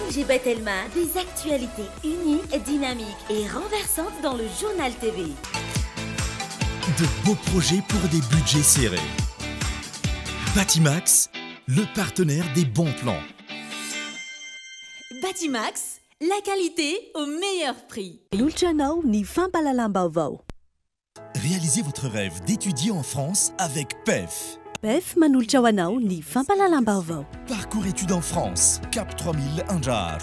Angie Telma, des actualités uniques, dynamiques et renversantes dans le journal TV. De beaux projets pour des budgets serrés. Batimax, le partenaire des bons plans. Batimax, la qualité au meilleur prix. Réalisez votre rêve d'étudier en France avec PEF. PEF manoltra ho anao ny fampalalam-baovao. Parcours études en France, Cap 3000 Anjar.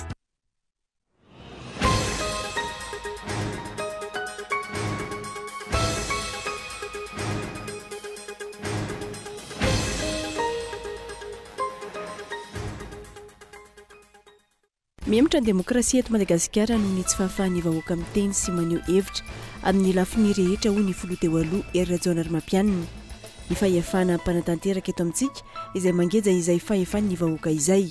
Miematra ny demokrasia eto Madagasikara noho ny tsy fahafahan'ny vahoaka miteny sy maneho hevitra amin'ny lafiny rehetra hoy ny filoha teo aloha Ery Rajaonarimampianina. Ny fahefana mpanatanteraka eto amintsika izay mangeja izay fahefan'ny vahoaka izay.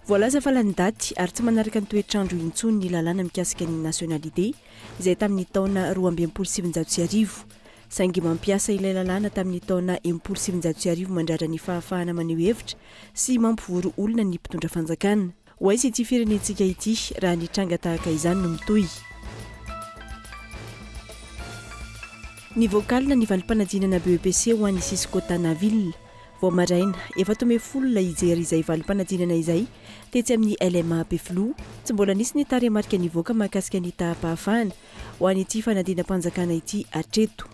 Voalaza fa lany daty ary tsy manaraka ny toetrandro intsony ny lalàna mikasika ny nationalité izay tamin'ny taona 2017 saingy mampiasa ilay lalàna tamin'ny taona 2017 mandrara ny fahafahana maneho hevitra sy mampivoro olona ny mpitondra fanjakana. Hoaizy ity firenentsika ity raha ny tranga tahaka izany no mitohy. Ny vokalina ny valim-panadinana BEPC ho an'ny Sisiko Tanaville. Vao maraina, efa tome folona ijery izay valim-panadinana izay tetsy amin'ny LMA Peflo, tsy mbola nisy ny taremarika nivoaka mahakasika ny tahapahafahana ho an'ity fanadinam-panjakana ity hatreto.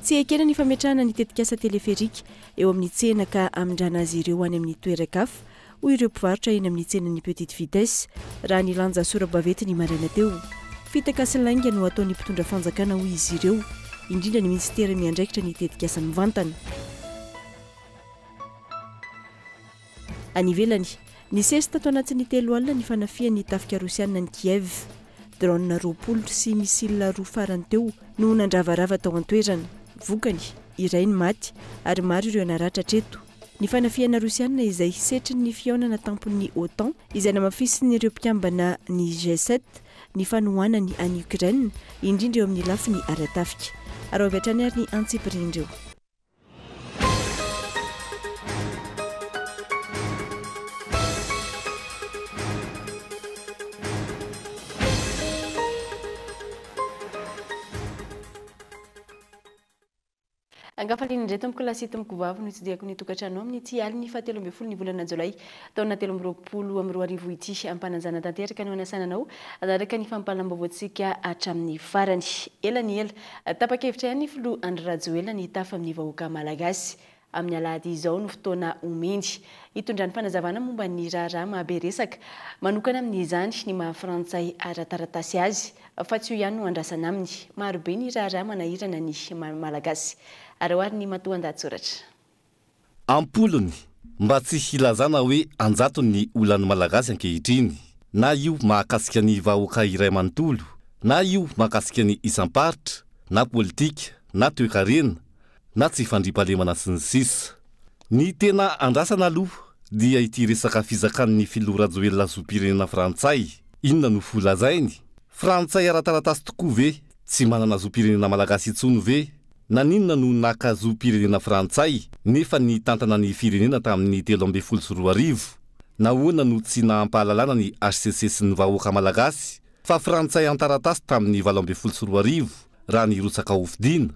Tsy ekena ny fametrahana ny tetikasa teleferika eo amin'ny tsena ka amindrana azy ireo any amin'ny toeran-kafa hoy ireo mpivarotra eny amin'ny tsenan'ny petite vitesse raha ny lanja sora-bavety ny maraina teo. Fitaka lainga no ataon'ny mpitondra fanjakana hoy izy ireo, indrindra ny ministera miandraikitra ny tetikasa mivantana. Any ivelany, nisesy tato anatin'ny 3 alina ny fanafian'ny tafika rosiana ny Kiev. Drone 20 sy misile 2 farany teo no nandravarava tao an-toerana. Vokany, iray ny maty ary maro ireo naratra hatreto. Ny fanafiana rosiana izay setry ny fiaonana tampon'ny OTAN izay namafisiny ireo mpiambana ny G7 ny fanohanany any Ukraine indrindra eo amin'ny lafiny ara-tafika. Ary avy hatrany ary ny antsipirindreo. Angafaliny indray tomoko lasity tomoko vavy no itsidihako ny tokantrano amin'ny ity aliny 17 ny volana Jolay taona 2024 ity ampananjana tanteraka no anasananao araka ny fampalam-baovontsika hatramin'ny farany. Ela ny ela tapa-kevitra ihany ny filoha Andry Rajoelina ny tafa amin'ny vahoaka malagasy. Amin'ny alahady izao no fotoana omeny hitondrany fanazavana momba ny raharaha mahaberesaka manokana amin'izany ny maha-Frantsay ara-taratasy azy fa tsy io ihany no andrasana aminy. Marobe ny raharaha manahirana ny malagasy. Arahoary ny matoan-dahatsoratra. Ampolony mba tsy hilazana hoe anjato ny olany malagasy ankehitriny, na io mahakasika ny vahoaka iray manontolo, na io mahakasika ny isam-paritra, na politika, na toe-karena, na tsy fandriam-pahalemana sy ny sisa. Ny tena andrasana aloha dia ity resaka fizakan'ny filoha Rajoelina zopirenena Frantsay. Inona no folazainy? Frantsay ara-taratasy tokoa ve? Tsy manana zopirenena malagasy intsony ve? Naninona no nakazopirenena Frantsay nefa ny tantana ny firenena tamin'ny 2012? Nahoana no tsy nahampahalalana ny HCC sy ny vahoaka malagasy fa Frantsay antaratasy tamin'ny 2012 raha ny rotsaka hofidiana?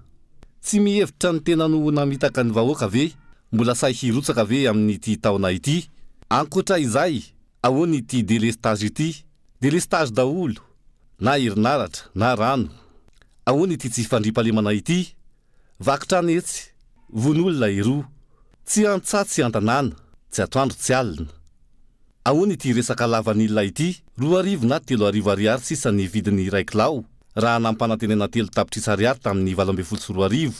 Tsy mihevitra ny tena no namitaka ny vahoaka ve? Mbola say hirotsaka ve amin'ity taona ity? Ankoatra izay, ahoana ity délestage ity? Délestage daholo, na herinaratra, na rano. Ahoana ity tsy fandriam-pahalemana ity? Vakitrany etsy, von'olona eroa, tsy antsatsy antanàna, tsy atoandro tsy alina. Ahoana ity resaka lavanilina ity? 2,000 na 3,000 ariary sisa ny vidiny 1 kilao, raha nampanantenana 3 tapitrisa ariary tamin'ny 2012.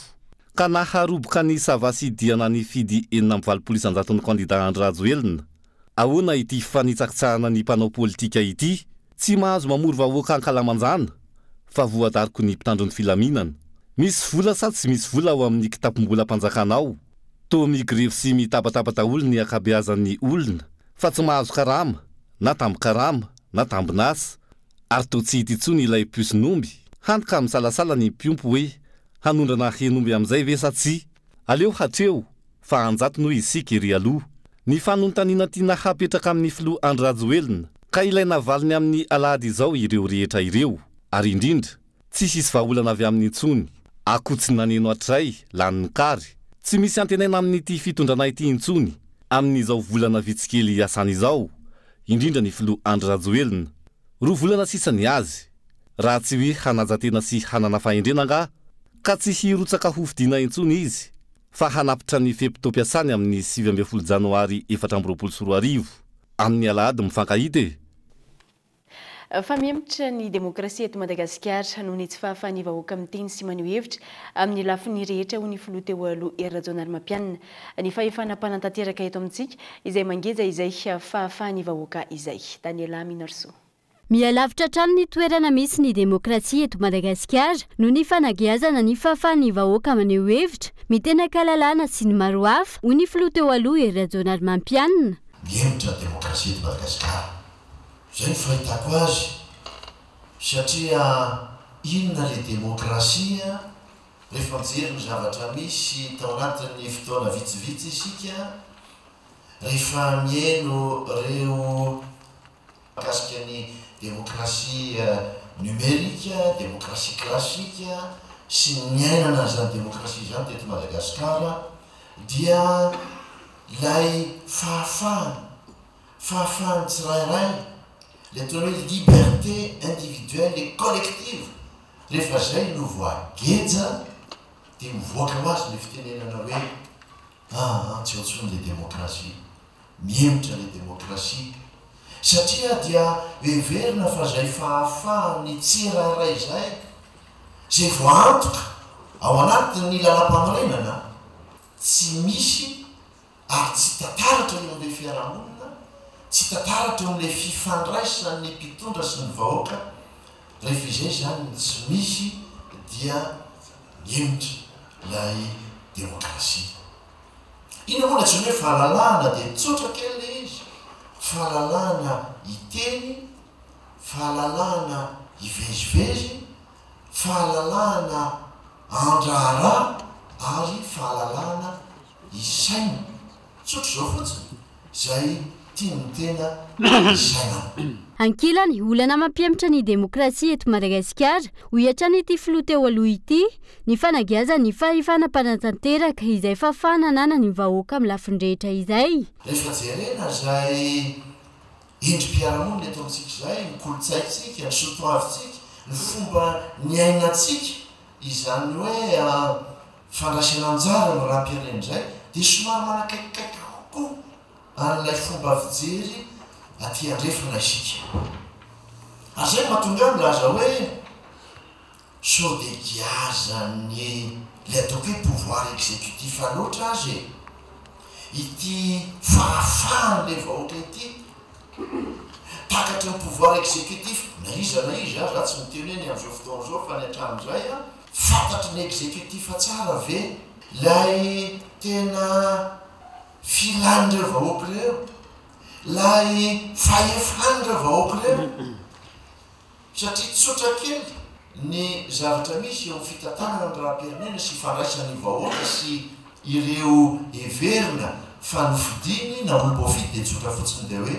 Ka naharoboka ny savasidiana ny fidy 7,700 ny kandida Andry Rajoelina. Ahoana ity fanitsakitsahana ny mpanao politika ity? Tsy mahazo mamory vahoaka ankalamanjana, fa voadariko ny mpitandro ny filaminana. Misy vola sa tsy misy vola ao amin'ny kitapom-bola mpanjakanao? To migrevy sy mitabataba daholo ny akabeazan'ny olona, fa tsy mahazo karama, na tambo-karama, na tambonasa. Ary to tsy hita intsony ilay piosinomby, hantoka misalasala ny mpiompo hoe hanondrana henomby amin'izay ve sa tsy? aleo hatreo fa anjato noho isika iry aloha ny fanontaniana tiana hapetraka amin'ny filoha Andry ka ilaina valiny amin'ny alahady izao ireo rehetra ireo ary indrindra tsisy isy vahaolana avy amin'ny intsony akotsy naneno atray laniny kary tsy misy antenaina amin'ity fitondrana ity intsony amin'izao volana vitsikely asany izao indrindra ny filoha Andry roa volana sisany azy raha tsy hoe hanajatena sy hanana fahendrenanga ka tsy hirotsaka hofidiana intsony izy fa hanapitra ny fepito-piasany amin'ny 7 janoary 2024 amin'ny alahady mifankahity fa miemitra ny demokrasia eto Madagasikara noho ny tsy fahafahany vahoaka miteny sy maneho hevitra amin'ny lafiny rehetra ho ny filoha teo aloha Rajaonarimampianina ny fahefanam-panantanteraka eto amintsika izay mangeza izay fahafahany vahoaka izay. Daniela Minarso. Mialavitra trano ny toerana misy ny demokrasia eto Madagasikara noho ny fanageazana ny fahafahany vahoaka maneho hevitra mitena kalalana sy ny maro hafa ho ny filoha teo aloha Rajaonarimampianina. Miemitra demokrasia eto Madagasikara zay fahitako azy satria inona le demokrasia rehefa mijery ny zavatra misy tao anatin'ny fotoana vitsivitsy isika rehefa mieno reo mikasika ny demokrasia numérika, demokrasia klasika sy ny miainana zany demokrasia zany teto Madagasikara dia lay fahafahany tsirairay le atao hoe liberté individuelle et collective rehefa zay no voageja dia mivoaka ho azy le fitenenana hoe tsy ohatsony le demokrasia miemitra le demokrasia satria dia heverina fa zay fahafahany tsirairay zay voantoka ao anatin'ny lalam-panorenana tsy misy ary tsy tataratra eo amin'le fiarahamonina tsy tataratra eo amin'le fifandraisan'ny mpitondra sy ny vahoaka rehefa izay zany tsy misy dia miemitra lay demokrasia. Ina moa tsy hoe fahalalana dia tsotra kely le izy, fahalalana iteny, fahalalana ivezivezy, fahalalana andrara ary fahalalana isaina. Tsotra zao fotsiny zay tiany tena isaina. Ankilany olana mampiemitra ny demokrasia eto Madagasikara ho iatrany ity filoha teo aloha ity ny fanageazana ny fahefanam-panantanteraka izay fahafananana ny vahoaka amin'ny lafiny rehetra izay. Rehefa jerena zay endrim-piarahamonina eto amintsika zay ny kolotsaintsika, ny soatoavintsika, ny fomba ny ainantsika izany hoe fandraisana anjara no raha-pirenena zay dia somary manakaikikaiky kokoa an'ilay fomba fijery aty andrefana isika. Ary zay mahatonga milaza hoe sao de giazany le ataoko hoe pouvoir exécutif loatra azy ity fahafahany le vahoaka ity takatra ny pouvoir exécutif na izy raha tsy miteneny am'izao fotoana zao fa ny hatramin'izay fantatry ny exécutif tsara ve lay tena filan'ireo vahoaka reo lay fahefan'ireo vahoaka reo satria tsotra kely ny zavatra misy eo fitantanana ny raha-pirenena sy fandraisan'ny vahoaka sy ireo heverina fa ny fidiny na olo-boafidy dia tsotra fotsiny dia hoe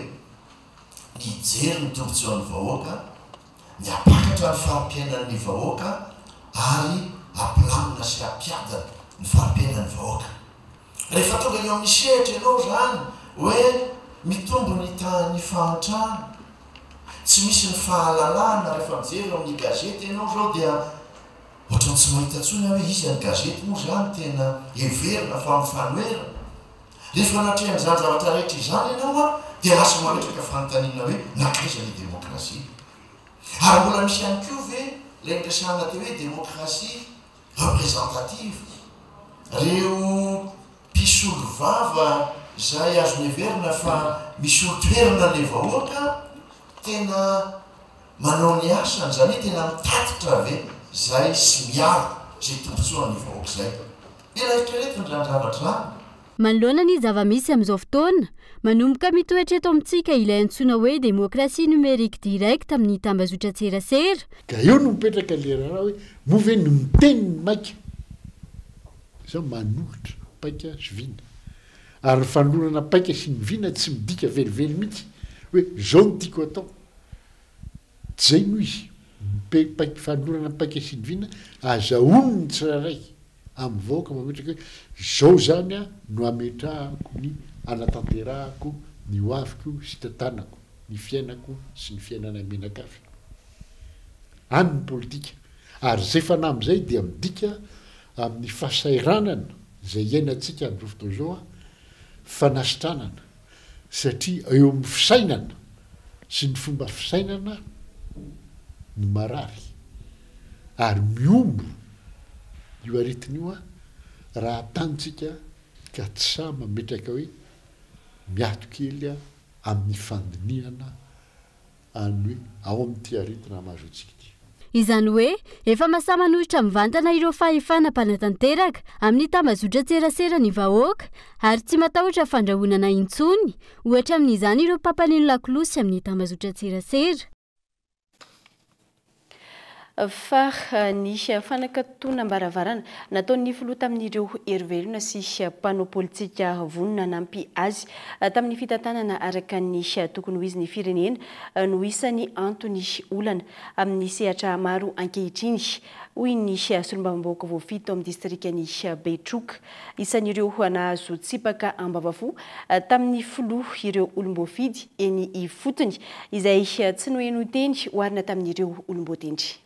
ny jery ny tombontsoa ny vahoaka ny apakatra ny fahampiainan'ny vahoaka ary ampilamina sy ampiadana ny fahampiainan'ny vahoaka. Rehefa tonga eo amin'ny sehatra ianao zany hoe mitombo ny tany fahantrano tsy misy ny fahalalana rehefa mijery amin'ny gazety ianao zao dia ohatrany tsy mahita tsony hoe izy any gazety moa zany tena heverina fa mifanoerina. Rehefa natrehan'izany zavatra rehetra izany ianao dia lasa mametraka fanontaniana hoe nakaiza le demokrasia. Ary mbola misy ihany koa ve ilay niresahana teo hoe demokrasia représentative reo mpisolo vava zay azo heverina fa misy olo toerana le vahoaka tena manao ny asany zany hoe tena mitatitra ve zay sy miaro zay tombontsoan'ny vahoaka zay. Elaitrereto ny randravatra manoloana ny zava-misy amin'izao fotoana manomboka mitoetra eto amintsika ilay antsoina hoe demokrasia numérique direct amin'ny tambazotra tserasera. Ka eo no mipetraka le raha hoe move no miteny maika. Zao manohitra. paika sy vina ary fanolorana paika sy ny vina tsy midika velively mihitsy hoe zao no tiako atao tsy zay noho izy fanolorana paika sy ny vina azahono ny tsirairay amin'ny vaoaka mametraka hoe zao zany a no ametrahako ny anatanterahako ny hoaviko sy tantanako ny fiainako sy ny fiainana menakafy any ny politika ary zay fanahy am'izay dia midika amin'ny fahasairanana zay iainantsika amin'izao fotoana zao a fanasitranana satria eo amin'ny fisainana sy ny fomba fisainana ny marary ary miombo io aretin'io a raha tanitsika ka tsy sa mametraka hoe miato kely a amin'ny fandiniana any hoe ao amin'ity aretina mahazoantsika ty izany hoe efa masamanohitra mivantana ireo fahefana mpanatanteraka amin'ny tambazotra tserasera ny vahoaka ary tsy matahotra fandrahonana intsony ohatra amin'izany ireo mpampanino lakolosy amin'ny tambazotra tserasera fa ny fanakatona-baravarana nataon'ny filoha tamin'ireo hery-velona sy mpanao politika vonona nampy azy tamin'ny fitantanana araka ny tokony ho izy ny firenena no isan'ny antony olana amin'ny sehatra maro ankehitriny hoy ny solombavambahoaka voafito amin'ny distrikany Betroka. Isan'ireo nahazo tsipaka ambavafo tamin'ny filoha ireo olomboafidy eny ifotony izay tsy noheno teny hoarina tamin'ireo olomboatendry.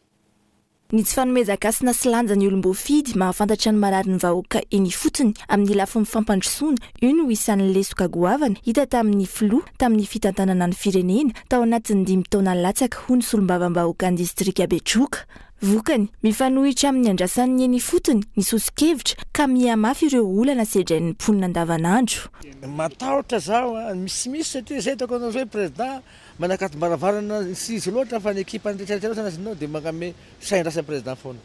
Ny tsy fanomezakasina sy lanja ny olomboafidy mahafantatra ny marary ny vahoaka eny fotony amin'ny lafiny fampandrosoana io no isan'ny lesoka goavana hita tamin'ny filoha tamin'ny fitantanana ny firenena tao anatin'ny 5 taona latsaka ho ny solombavambahoaka ny distrika Betroka. Vokany mifanohitra amin'ny andrasan'ny eny fotony ny sosikevitra ka mihamafy ireo olana sedrain'ny mponina andavanandro. Matahotra zaho misy satria zay toko anao hoe président manakato-baravarana sy izy loatra fa ny ekipa nitretraretra sana azinao dia magname saindrasa président foana.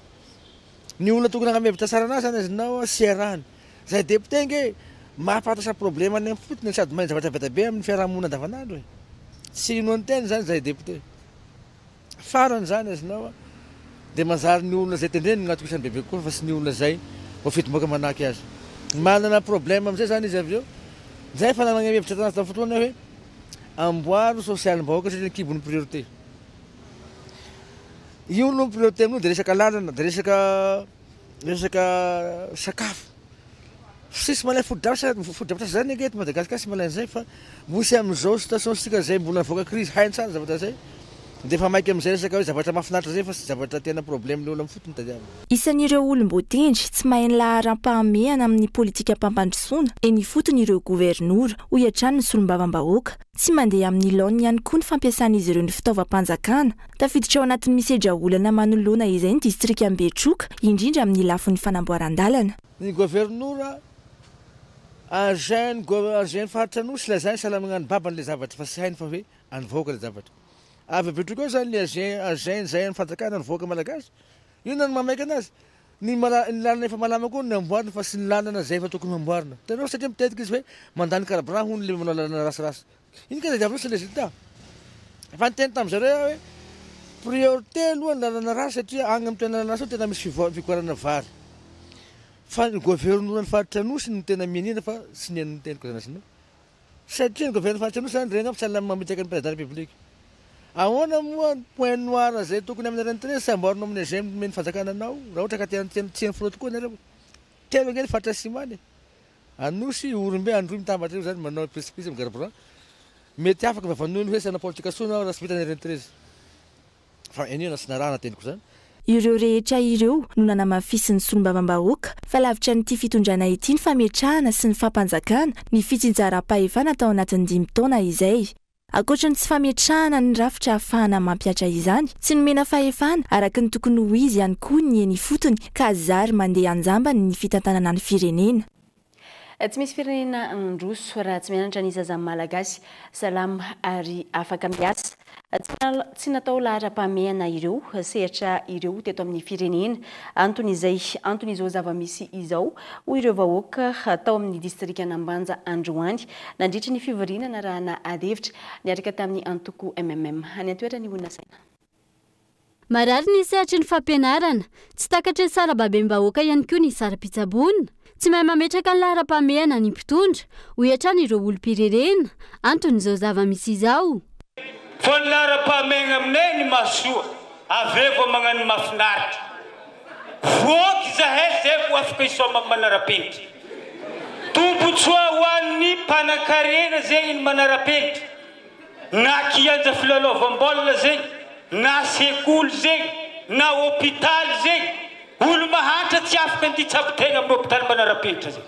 Ny olona tokony hagnamevitra tsara anazy sana azinao sy arahany. Zay député nge mahapatatra problème any fotony sady mahay zavatra betabe amin'ny fiarahamonina andavanandro. Tsy ino anteny zany zay député. Farany zany azinao dia manjary ny olona zay tendreny gn'atoko isan'ny bebe koa fa sy ny olona zay voafito moka manaky azy. Manana problème am'izay zany izy avy eo. Zay fa nanamevitra tanazy tamin'ny fotoana hoe amboaro sosialim-bahoaka satria kibony priorité. Io no priorité amin'io dia resaka lalana, dia resaka sakafo. Sisy malay fodrafitra zany ange eto Madagasikara sy malay an'izay fa mosy amin'izao situationsika zay mbola nivoaka crise hainy tsara zavatra zay. Dia fa maiky amin'izay resaka hoe zavatra mahafinaritra zay fa sy zavatra tena problème ny olona amin'ny fotony tadiavina. Isan'ireo olomboatendry tsy mahay ny laharam-pahamehana amin'ny politika mpampandrosoana eny fotony ireo gouvernoura ho iatrany ny solombavambahoaka. Tsy mandeha amin'ny laony ihany koa ny fampiasan'izy ireo ny fitaovam-panjakana. Tafiditra ao anatin'ny misedra olana manoloana izay ny distrika Betroka indrindra amin'ny lafin'ny fanamboaran-dalana. Ny gouvernoura argent faritra anosy lazany salamana ny babany le zavatra fa sy hainy fa hoe anyvoaka le zavatra. Avy Betroka eo zany ny argent zay ny fanjakana ny voaka malagasy. Io na ny mamaika anazy. Ny lalana efa malama koa ny amboarina fa sy ny lalana zay efa tokony amboarina. Tanao satria mitetika izy hoe mandany carburant hono le manao lalana rasirasy. Iny ka zay diavina sy résultat. Fa niteny tamin'izareo hoe priorité aloha ny lalana rasy satria agny amin'ny toerana rasy tena misy fikoarana vary. Fa ny gouvernoura ny faritra anosy no tena mianina fa sy ny an'ny teniko zany asinao. Satria ny gouvernoura faritra anosy zany regny fa sahala mamitaka ny président de la République. Ahoana moa point noir zay tokony amin'ny rentrée sy amboarina amin'ny agent meny fanjakana anao raha ohatra ka tiany filoha tokoa nareo. Telo angeny faritra simany. Anosy Orombe androy mitambatra io zany manao precipise amin'ny carburant. Mety afaka vavanony hoe sana politika soana raha sy vitany rentrée. Fa enio na sy narahana teniko zany. Ireo rehetra ireo no nanamafisy ny solombavambahoaka fa lavitra n'ity fitondrana ity ny fametrahana sy ny fampanjakana ny fitsinjaram-pahefana tao anatin'ny 5 taona izay. Ankoatra ny tsy fametrahana ny rafitra ahafahana mampiatra izany, tsy nomena fahefana araka ny tokony ho izy ihany koa ny eny fotony ka zary mandeha anjambany ny fitantanana ny firenena. Tsy misy firenena androso raha tsy mianatra ny zaza malagasy salama ary afaka miasa. Tsy natao lahara-pahamehana ireo sehatra ireo teto amin'ny firenena. Antony izao zava-misy izao ho ireo vahoaka tao amin'ny distrika Anambanja androany nandritra ny fivoriana raha na adevitra niaraka tamin'ny antoko MMM. Any antoerany olona saina. marary ny sehatry ny fampianarana tsy takatra ny sarababem-bahoaka ihany koa ny sara-pitsabonina tsy mahay mametraka ny lahara-pamehana ny mpitondra ho iatrany ireo olom-pirerena anton'izao zava-misy izao fa ny lahara-pamehana aminay ny masoa avy vao magnano mafinaritra voky zahay zay vo afaka isoma manara-penitra tombotsoa ho an'ny mpanan-karena zegny ny manara-penitra na kianja filalaovam-baolina zegny na sekoly zegny na hôpitaly zegny olo mahantra tsy afaka ny tsabo-tegna amin'ny hôpitaly manara-penitra zegny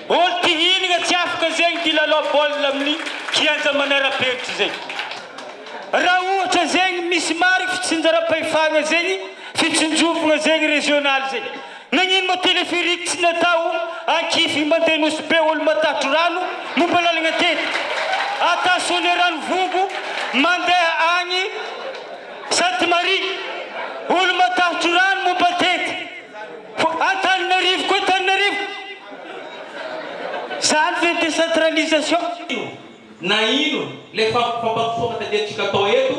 olo ty hinagna tsy afaka zegny ty lalao baolina amin'ny kianja manara-penitra zegny raha ohatra zegny misy mary fitsinjara-pahefagna zegny fitsinjovagna zegny régional zegny nagnino ma téléphérique tsy natao ankify mandeha nosy be olo matatro rano momba lalagna tety atationné rano vongo mandeha agny Sainte Marie olo matatro rano momba tety Antananarivo koa Antananarivo zany ve décentralisation na ino le fampampifoana tandehantsika atao eto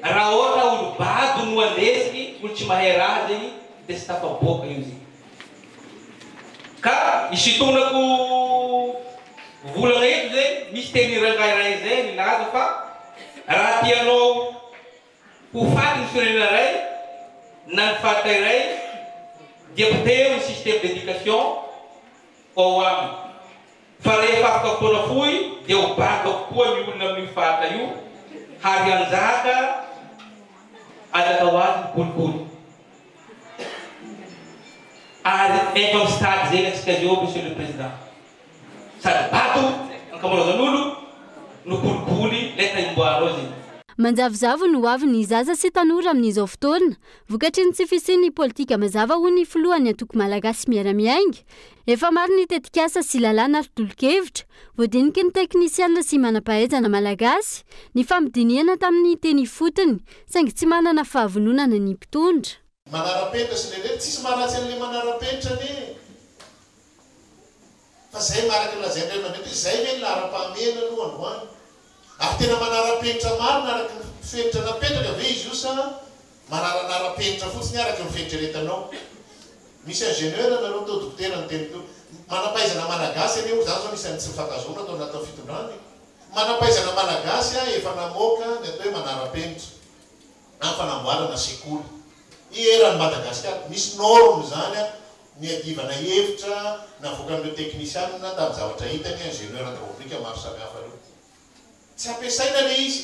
raha ohatra olo bado no andesiny olo tsy mahay raha zegny dia tsy tafaboaka io zegny ka isitonako volana eto zegny misy teny rangairay zay nilaza fa raha tianao ho faty ny firenena ray na ny fata iray dia poteo ny système d'éducation ao aminy fa rehefa afaka fotoana fohy dia ho baka koa ny olona amin'ny fata io hary anjaka azaka ho azy ny polipoly ary efa amin'ny stade zegny atsika zio monsieur le président sady bato ankamarozan'olo no polipoly leta imboarao zegny manjavozavo no avy ny zaza sy tanora amin'izao fotoana vokatry ny tsy fisiany politika mazava ho ny filohany antoko malagasy miara-miainga efa maro ny tetikasa sy lalàna ary tolo-kevitra voadiniky ny teknisiana sy manam-pahaizana malagasy ny famidiniana tamin'ny teny fotony saingy tsy manana fahavononana ny mpitondra manara-penitra sy lehibe tsisy maratsy an'le manara-penitra ne fa zay maraka lazaindray manety zay ve ny lahara-pahamehana aloha androany ary tena manara-penitra maro naraka ny fenitra napetraka ve izy io sa manaranara-penitra fotsiny araka ny fenitreretanao misy ingénieur nareo tao dokotera ny teny teo manampaizana malagasy ane zany zao nisany tsy mifankazona atao natao fitondrany manampaizana malagasy efa namoaka ny atao hoe manara-penitra amin'ny fanamboarana sekoly ierany Madagasikara misy norme zany ny adivana hevitra navoaka amin'ireo teknisiana tamin'ny zavatra hitany ingénieur hydraulique maro samihafa reo tsy ampiasaina le izy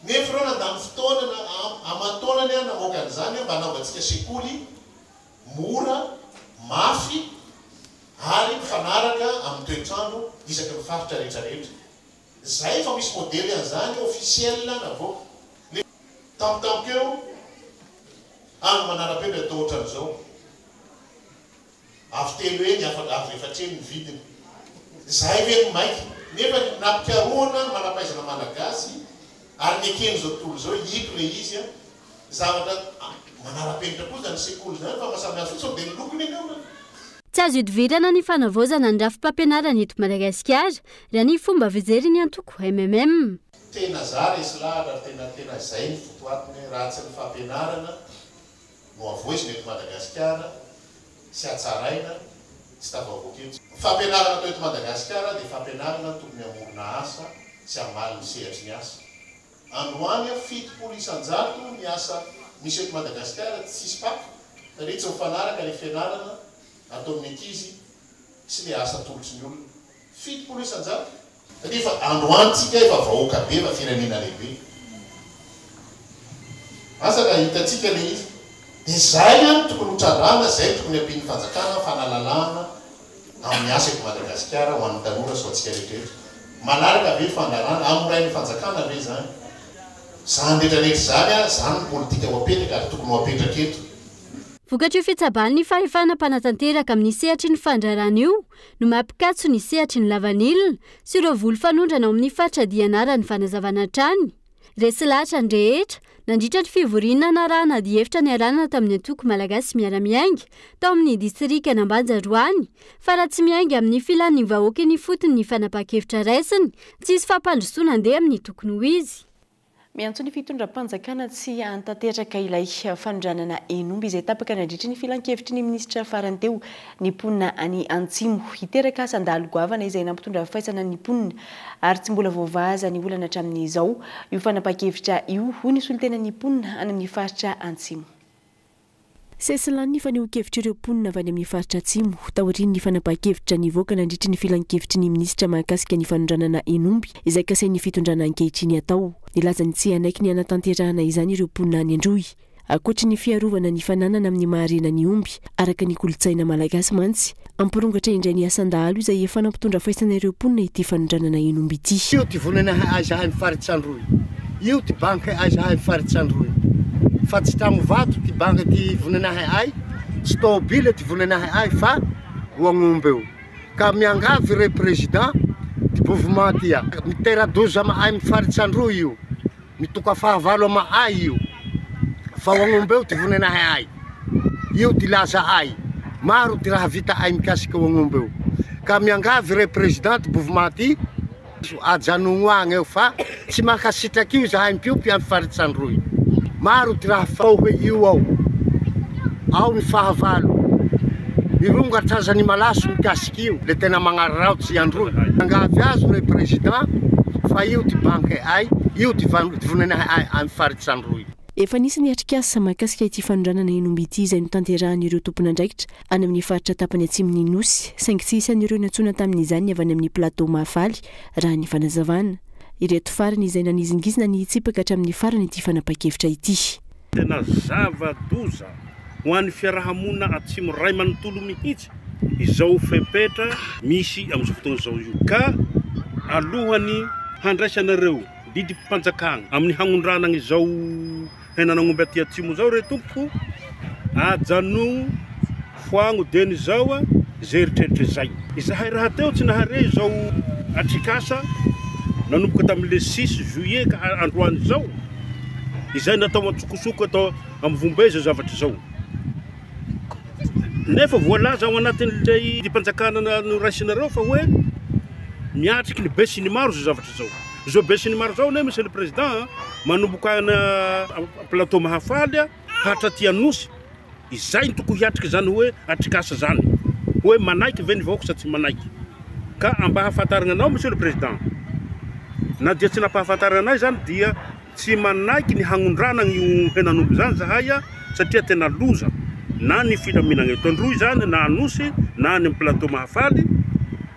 nefa reo nandamy fotoana amantaonany a namoaka an'izany mba hanaovantsika sekoly mora mafy ary mifanaraka amin'ny toetrandro isaky ny faritra rehetrarehetra zay fa misy modely an'izany officiel navoaka tampotampokeo any manara-penitra atao ohatran'izao avy telo eny avy efatreny ny vidiny zay ve ny maiky nefa nampikaroana manampaizana malagasy ary ny ekeny zao tontolo zao hito le izy zavatra manara-penitra koa zany sekoly zany fa masamihazy fotsiny dia ny lokony eny eo tsy azo idivirana ny fanavaozana ny rafim-pampianarana eto Madagasikara raha ny fomba fijery ny antoko MMM tena zary isy lahatra tena zay ny fotoatiny ratsy ny fampianarana no avoiziny eto Madagasikara sy atsaraina tsy tafavoaketo fampianarana atao eto Madagasikara dia fampianarana tokony amorona asa sy amaly ny sehatry ny asa androany fitopolo isan-jato ny asa misy eto Madagasikara tsisy paky satria tsy mifanaraka ny fianarana atao amin'ny ankizy sy le asa tolotsy ny olona fitopolo isan-jato satria fa androanytsika efa vahoaka be fa firenena lehibe asa ka hitatsika le izy dia zay any tokony hotrarana zay tokony ampiny fanjakana fanalalana amin'ny asa eto Madagasikara ho an'ny tanora so atsika rehetrarehetra manaraka ve fandarana amorain'ny fanjakana ve zany zany rehetrarehetra zany zany ny politika ho apetraka ary tokony ho apetraka eto vokatry io fitsabany ny fahefana mpanatanteraka amin'ny sehatry ny fandrarana io no mampikatso ny sehatry ny lavanilina sy ireo voly fanondrana ao amin'ny fatradianara ny fanazavana trany resy lahatra ny rehetra nandritra ny fivoriana narana di efitra ny arana tamin'ny antoko malagasy miara-miainga tao amin'ny distrika Nambanja Roany fa raha tsy miainga amin'ny filan'ny vahoaka ny fotony ny fanapa-kevitra raisiny tsy isy fampandrosoana andeha amin'ny tokony ho izy miantso ny fitondram-panjakana tsy antanteraka ilay fanondranana Enomby izay tapaka nandritra ny filan-kevitry ny minisitra farany teo niponina any Antsimo hiteraka asandalo goavana izay nampitondra faisana niponina ary tsy mbola voavaza ny olana hatramin'izao io fanapa-kevitra io ho ny solitena niponina any amin'ny faritra Antsimo. Sesilany ny faneho-kevitra ireo mponina avy any amin'ny faritra Atsimo taoriany ny fanapa-kevitra nivoaka nandritra ny filan-kevitry ny minisitra mahakasika ny fanondranana Enomby izay kasain'ny fitondrana ankehitriny atao. Nilaza ny tsy anaiky ny anatanterahana izany ireo mponina any Androy. Ankoatra ny fiarovana ny fananana amin'ny maharena ny omby araka ny kolotsaina malagasy mantsy ampirongatra indray ny asandahalo izay efa nampitondra faisana ireo mponina ity fanondranana Enomby ity. Io ty vonana aza amin'ny faritra Androy. Io ty banka aza amin'ny faritra Androy. Fa tsy trano vato ty banka ty vonanahy ay, tsy tôbila ty vonanahy ay fa hoagn'omby eo. Ka miangavy re président ty mouvement tia. Mitera-doza maay amin'ny faritra Androy io. Mitoka fahavalo maay io. Fa hoagn'omby eo ty vonanahy ay. Io ty laza ay. Maro ty raha vita ay mikasika hoagn'omby eo. Ka miangavy re président ty mouvement ty ajanogno agny eo fa tsy makasitraky io zahay mpiopy amin'ny faritra Androy. Maro ty raha faohe io ao ny fahavalo mirongatra ny malaso mikasiky io le tena magnararaotsy Androy. Angavy azo re président fa io ty banka ay, io ty vonanahy ay amin'ny faritra Androy. Efa nisy ny atrikasa mahakasika ity fanondranana Enomby ity izay notanterahany tompon'andraikitra any amin'ny faritra tapany Atsimon'ny Nosy saingy tsy isy an'ireo nantsona tamin'izany avy any amin'ny plateau Mahafaly raha ny fanazavana. Ireto farany izay nanizingizina ny tsipaka hatramin'ny farany ity fanapa-kevitra ity. Tena zava-doza ho an'ny fiarahamonina Atsimo Ray manontolo mihitsy izao fepetra misy amin'izao fotoana izao io. Ka alohany handraisanareo didy mpanjakana amin'ny hagnondranana izao henan'aomby aty Atsimo izao re tompoko ajano foagno deny izao zay eritreritry zay. Izahay raha teo tsy nahare izao atrikasa nanomboka tamin'le 6 juillet ka androany izao izay natao matsokosoko atao amin'ny vombeza zavatra izao. Nefa voalaza ao anatin'ilay mpanjakana noraisinareo fa hoe miatriky ny be sy ny maro zao zavatra izao. Zao be sy ny maro zao ne monsieur le président manomboka ana plateau Mahafaly hatraty Anosy izay tokony hiatriky zany hoe atrikasa zany hoe manaiky ve ny vahoaka sa tsy manaiky. Ka amba hafantarana anao monsieur le président na dia tsy nampahafantarana anay zany dia tsy manaiky ny hagnondrana io henan'omby zany zahay satria tena loza na ny filaminana eto Androy zany na Anosy na ny plateau Mahafaly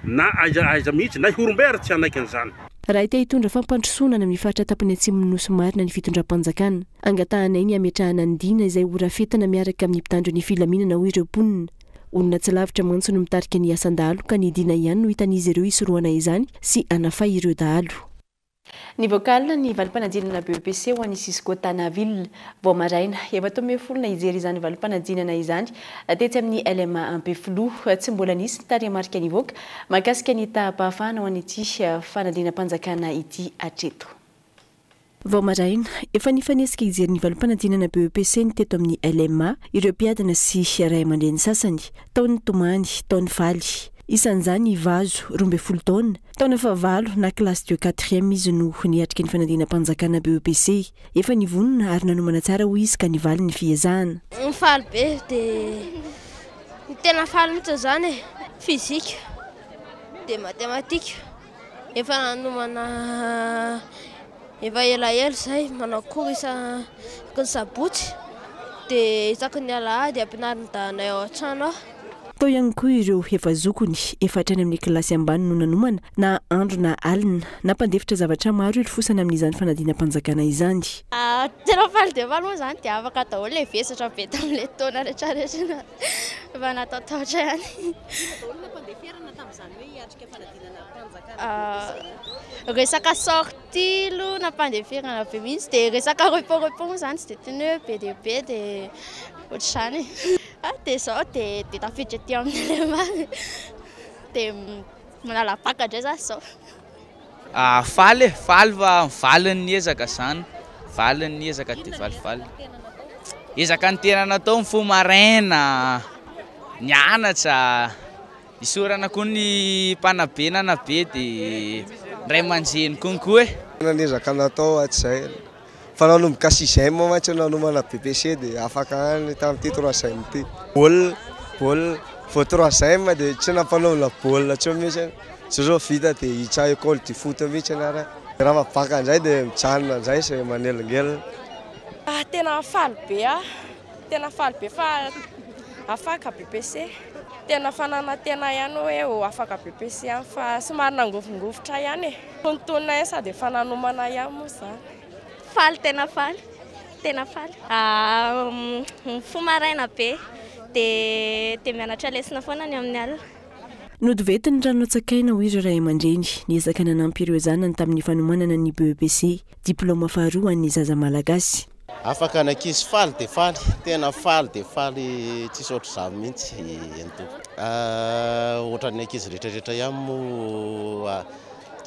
na aiza mihitsy na horombera tsy anaiky an'izany. Raha ite hitondra fampandrosonana amin'ny faritra tapany Atsimon'ny Nosy marina ny fitondram-panjakana angatahanay ny ametrahana andina izay horafetana miaraka amin'ny mpitandro ny filaminana ho ireo mponina. Olona tsy lavitra mantsy no mitarika ny asandalo ka ny dina ihany no hitan'izy ireo isoroana izany sy anafay ireo dahalo. Ny vokalina ny valim-panadinana BEPC ho an'ny Cisco Tanaville vao maraina efa tao mifolona ijery izany valim-panadinana izany tetsy amin'ny LMA Ampefloa tsy mbola nisy taria marika nivoaka mahakasika ny tahapahafahana ho an'ity fanadinam-panjakana ity hatreto. Vao maraina efa nifanesika ijery ny valim-panadinana BEPC ny teto amin'ny LMA ireo mpiadana sy ray aman-dreny sasany taon'ny tomany taon'ny faly. Isan'izany vazo 12 taona taona fahavalo na classe de 4e izy no niatrika ny fanadinam-panjakana BEPC efa nivonona ary nanomana tsara ho izy ka nivaly ny fiezahana. Faly be dia tena faly mihitsy zany fizika dia matematika efa nanomana efa elaela zay manao kory isaky ny sabotsy dia isaky ny alahady ampianariny danay ao an-trano aho. Tao ihany koa ireo efa zokony efa hatrany amin'ny kilasy ambany no nanomana na andro na alina nampandefitra zavatra maro iry fosana amin'izany fanadinam-panjakana izany. Tena faly dia faly moa zany dia afaka daholo le vesatra be tamin'ilay taona rehetrarehetra efa natatahotra ihany. Resaka sortilo nampandeferana be mihitsy dia resaka repos zany tsy dia teny hoe be dia be dia ohatr'izany. Dia izao dia tafiditra aty amin'ny LMA dia manala baka indray zaho izao. Faly fa valiny ny ezaka zany, valiny ny ezaka dia valivaly. Ezaka ny tena natao fo maraina, nianatra, isorana koa ny mpanabe nanabe dia ray aman-dreny konkoa. Tena ny ezaka natao hatrizay fananomboka sixième mantsy nanomana BPC dia afaka any tamin'ity troisième ty baolina faut troisième dia tsy nampanaona baolina tsy mihitsy zao vita dia hitsa école du foot mihitsy anara raha mabaka indray dia mijanona indray sy manelingelina. Tena faly be fa afaka BPC tena fananantena ihany hoe afaka BPC ihany fa somary nangofongofotra ihany e. Tontonina sady fananomana ihany moa zany. Faly tena faly. Fo maraina be dia mianatra lesona foana ny amin'ny alina. Nodivety ny ranoatsakaina ho izy ray aman-dreny niezaka nanampy ireo zanany tamin'ny fanomanana ny BEPC diplôma faharoa an'ny zaza malagasy. Afaka ny ankizy faly dia faly, tena faly dia faly tsisy ohatr'izany mihitsy entoko. Ohatran'ny ankizy rehetrarehetra ihany moa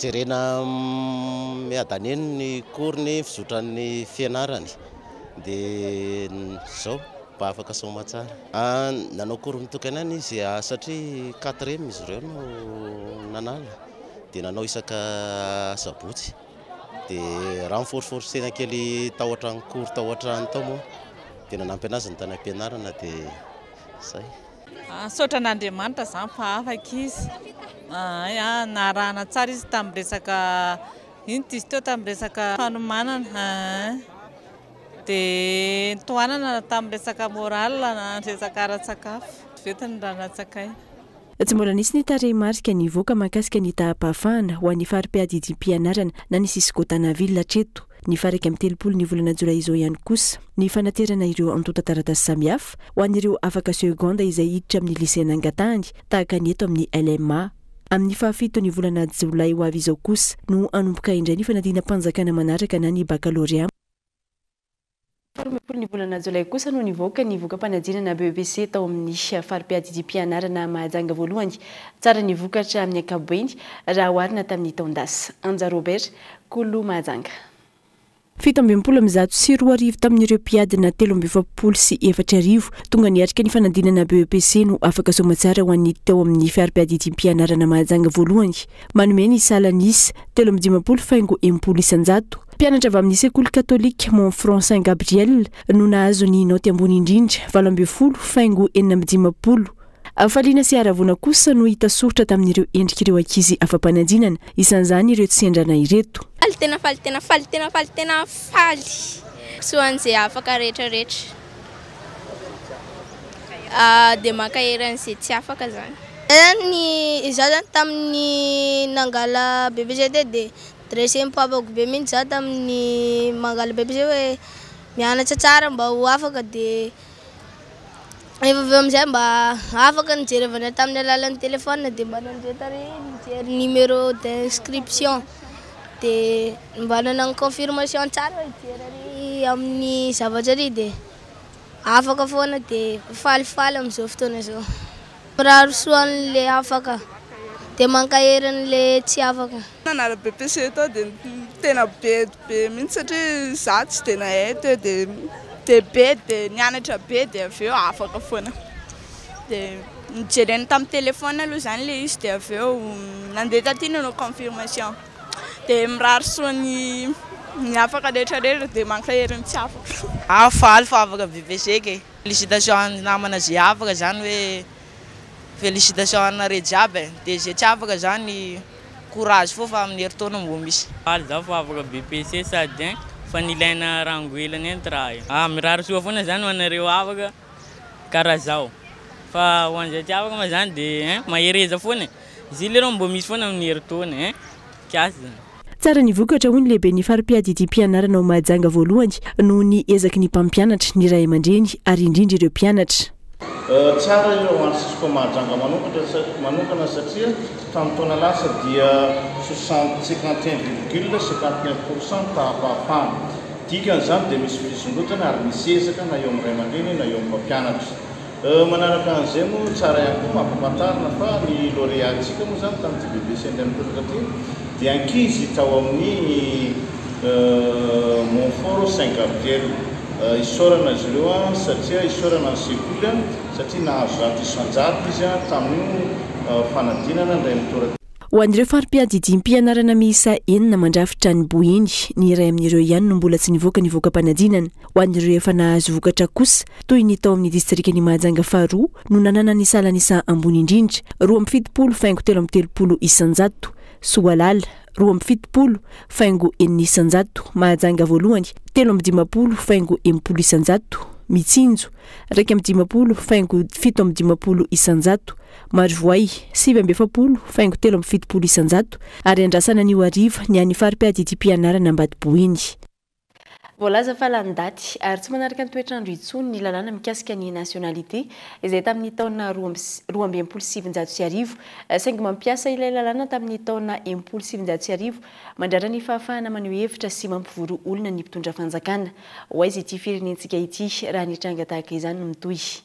jerena miadaneny ny koriny fizotran'ny fianarany dia zao mba afaka soma tsara. Nanao kory mitokana izy satria 4e izy ireo no nanala dia nanao isaka sabotsy dia raha miforosena kely tahotra ny kory tahotra ny tao moa dia nanampy anazy ny tany am-pianarana dia zay. Sotran'Andriamanitra zany fa afaka izy. Narahana tsara izy tamin'ny resaka izy teo tamin'ny resaka fanomanana dia toanana tamin'ny resaka moral na resaka ara-tsakafo vetiny ranatsakaina. Tsy mbola nisy ny tarehimarika nivoaka mahakasika ny taham-pahafahana ho an'ny fari-piadidim-pianarana na ny sisigotana villa treto ny faraka amin'ny 30 ny volana jolay izao ihany kosa ny fanaterana ireo antota taratasy samihafa ho an'ireo afaka seconda izay hiditra amin'ny lycée Nangatany tahaka ny eto amin'ny LMA. Amin'ny 7 ny volana jolay ho avy izao kosa no anomboka indray ny fanadina-panjakana manaraka na ny baccalauréat. Ny volana jolay kosa no nivoaka ny vokam-panadinana BEPC tao amin'ny fari-piadidim-pianarana Mahajanga voalohany tsara ny vokatra amin'ny ankapobeny raha oharina tamin'ny taondasa. Anja Robert, Kolo Mahajanga. 724 tamin'ireo mpiadina 370 sy 400 tonga niatrika ny fanadinana BEPC no afaka somatsara ho an'ny teo amin'ny fari-piadidim-pianarana Mahajanga voalohany manome ny salanisa 350 faingo 80 isanjato. Mpianatra avy amin'ny sekoly katolika Montfranc Saint-Gabriel no nahazo ny noty ambony indrindra 70 faingo 450. Faliana sy aravona kosa no hita soritra tamin'ireo endrik'ireo ankizy afa-panadinana isan'izany ireo tsy endrana ireto. Tena faly soan'izay afaka rehetrarehetra dia maka eran'izay tsy afaka zany. Izaho zany tamin'ny nangala BEPC dia dressé mipapako be mihitsy za tamin'ny mangala BEPC hoe mianatra tsara mba ho afaka dia efa avy amin'izay mba afaka nijery avy tamin'ny alalan'ny telefona dia mba nanjetary nijery numéro d'inscription dia mba nanao confirmation tsara hoe hijery amin'ny zavatra ary dia afaka foana dia falifaly amin'izao fotoana izao. Raha rosoan'ilay afaka dia mankaheran'ilay tsy afaka. Nanala BEPC tao dia tena be mihitsy satria za tsy dia nahay teo dia be dia nianatra be dia avy eo afaka foana. Dia nijereny tamin'ny telefona aloha zany ilay izy dia avy eo nandeha taty nanao confirmation dia mirary soa ny afaka rehetrarehetra dia mankaherany tsy afaka. Faly fa afaka BEPC ke. Félicitation namana zay afaka zany hoe félicitation anareo jiaby dia zay tsy afaka zany courage fo fa amin'ny heritaona mbo misy. Faly zao fa afaka BEPC sady fa nilaina rangoelana enty raha io. Mirary soa foana zany ho anareo afaka karaha zao fa ho an'izay tsy afaka ma zany dia mahereza foana izy lereo mbo misy foana amin'ny heritaona kiasy zany. Tsara ny vokatra hoy ny lehibe ny fari-piadidim-pianarana ao Mahajanga voalohany noho ny ezaky ny mpampianatra ny ray aman-dreny ary indrindra ireo mpianatra. Tsara io ansisiko Mahajanga manokana satria tamin'ny taona lasa dia 51,51% taham-pahafahana. Dikan'izany dia misy fisondrotana ary misy ezaka na eo amin'ny ray aman-dreny na eo amin'ny mpampianatra. Manaraka an'izay moa tsara ihany koa mampahafantarina fa ny lauréatsika moa zany tamin'ity BEPC indray mipetraka ty dia ankizy tao amin'ny Montfort Saint-Gabriel. Isaorana izy ireo satria isaorana ny sekoly satria nahazo zato isanjato izy tamin'io fanadinana indray mitoraka. ho an'ireo farim-piadidim-pianarana miisa enina mandrafitra ny boiny ny iray amin'ireo ihany no mbola tsy nivoaka ny voakam-panadinana ho an'ireo efa nahazo vokatra kosa toy ny tao amin'ny distrika ny Mahajanga faharoa no nanana ny salan'isa ambony indrindra 2,70 isanjato Soalala 2,70 isanjato Mahajanga voalohany 3,50 isanjato Mitsinjo 2,50 isanjato Marivoay 7,70 isanjato ary andrasana ny Ariva ny any farim-piadidim-pianarana Ambatoboiny. Voalaza fa lany daty ary tsy manaraka ny toetrandro intsony ny lalàna mikasika ny nationalité izay tamin'ny taona 2017 saingy mampiasa ilay lalàna tamin'ny taona 2017 mandrara ny fahafahana maneho hevitra sy mampivoro olona ny mpitondra fanjakana ho aizy ity firenentsika ity raha ny tranga tahaka izany no mitohy.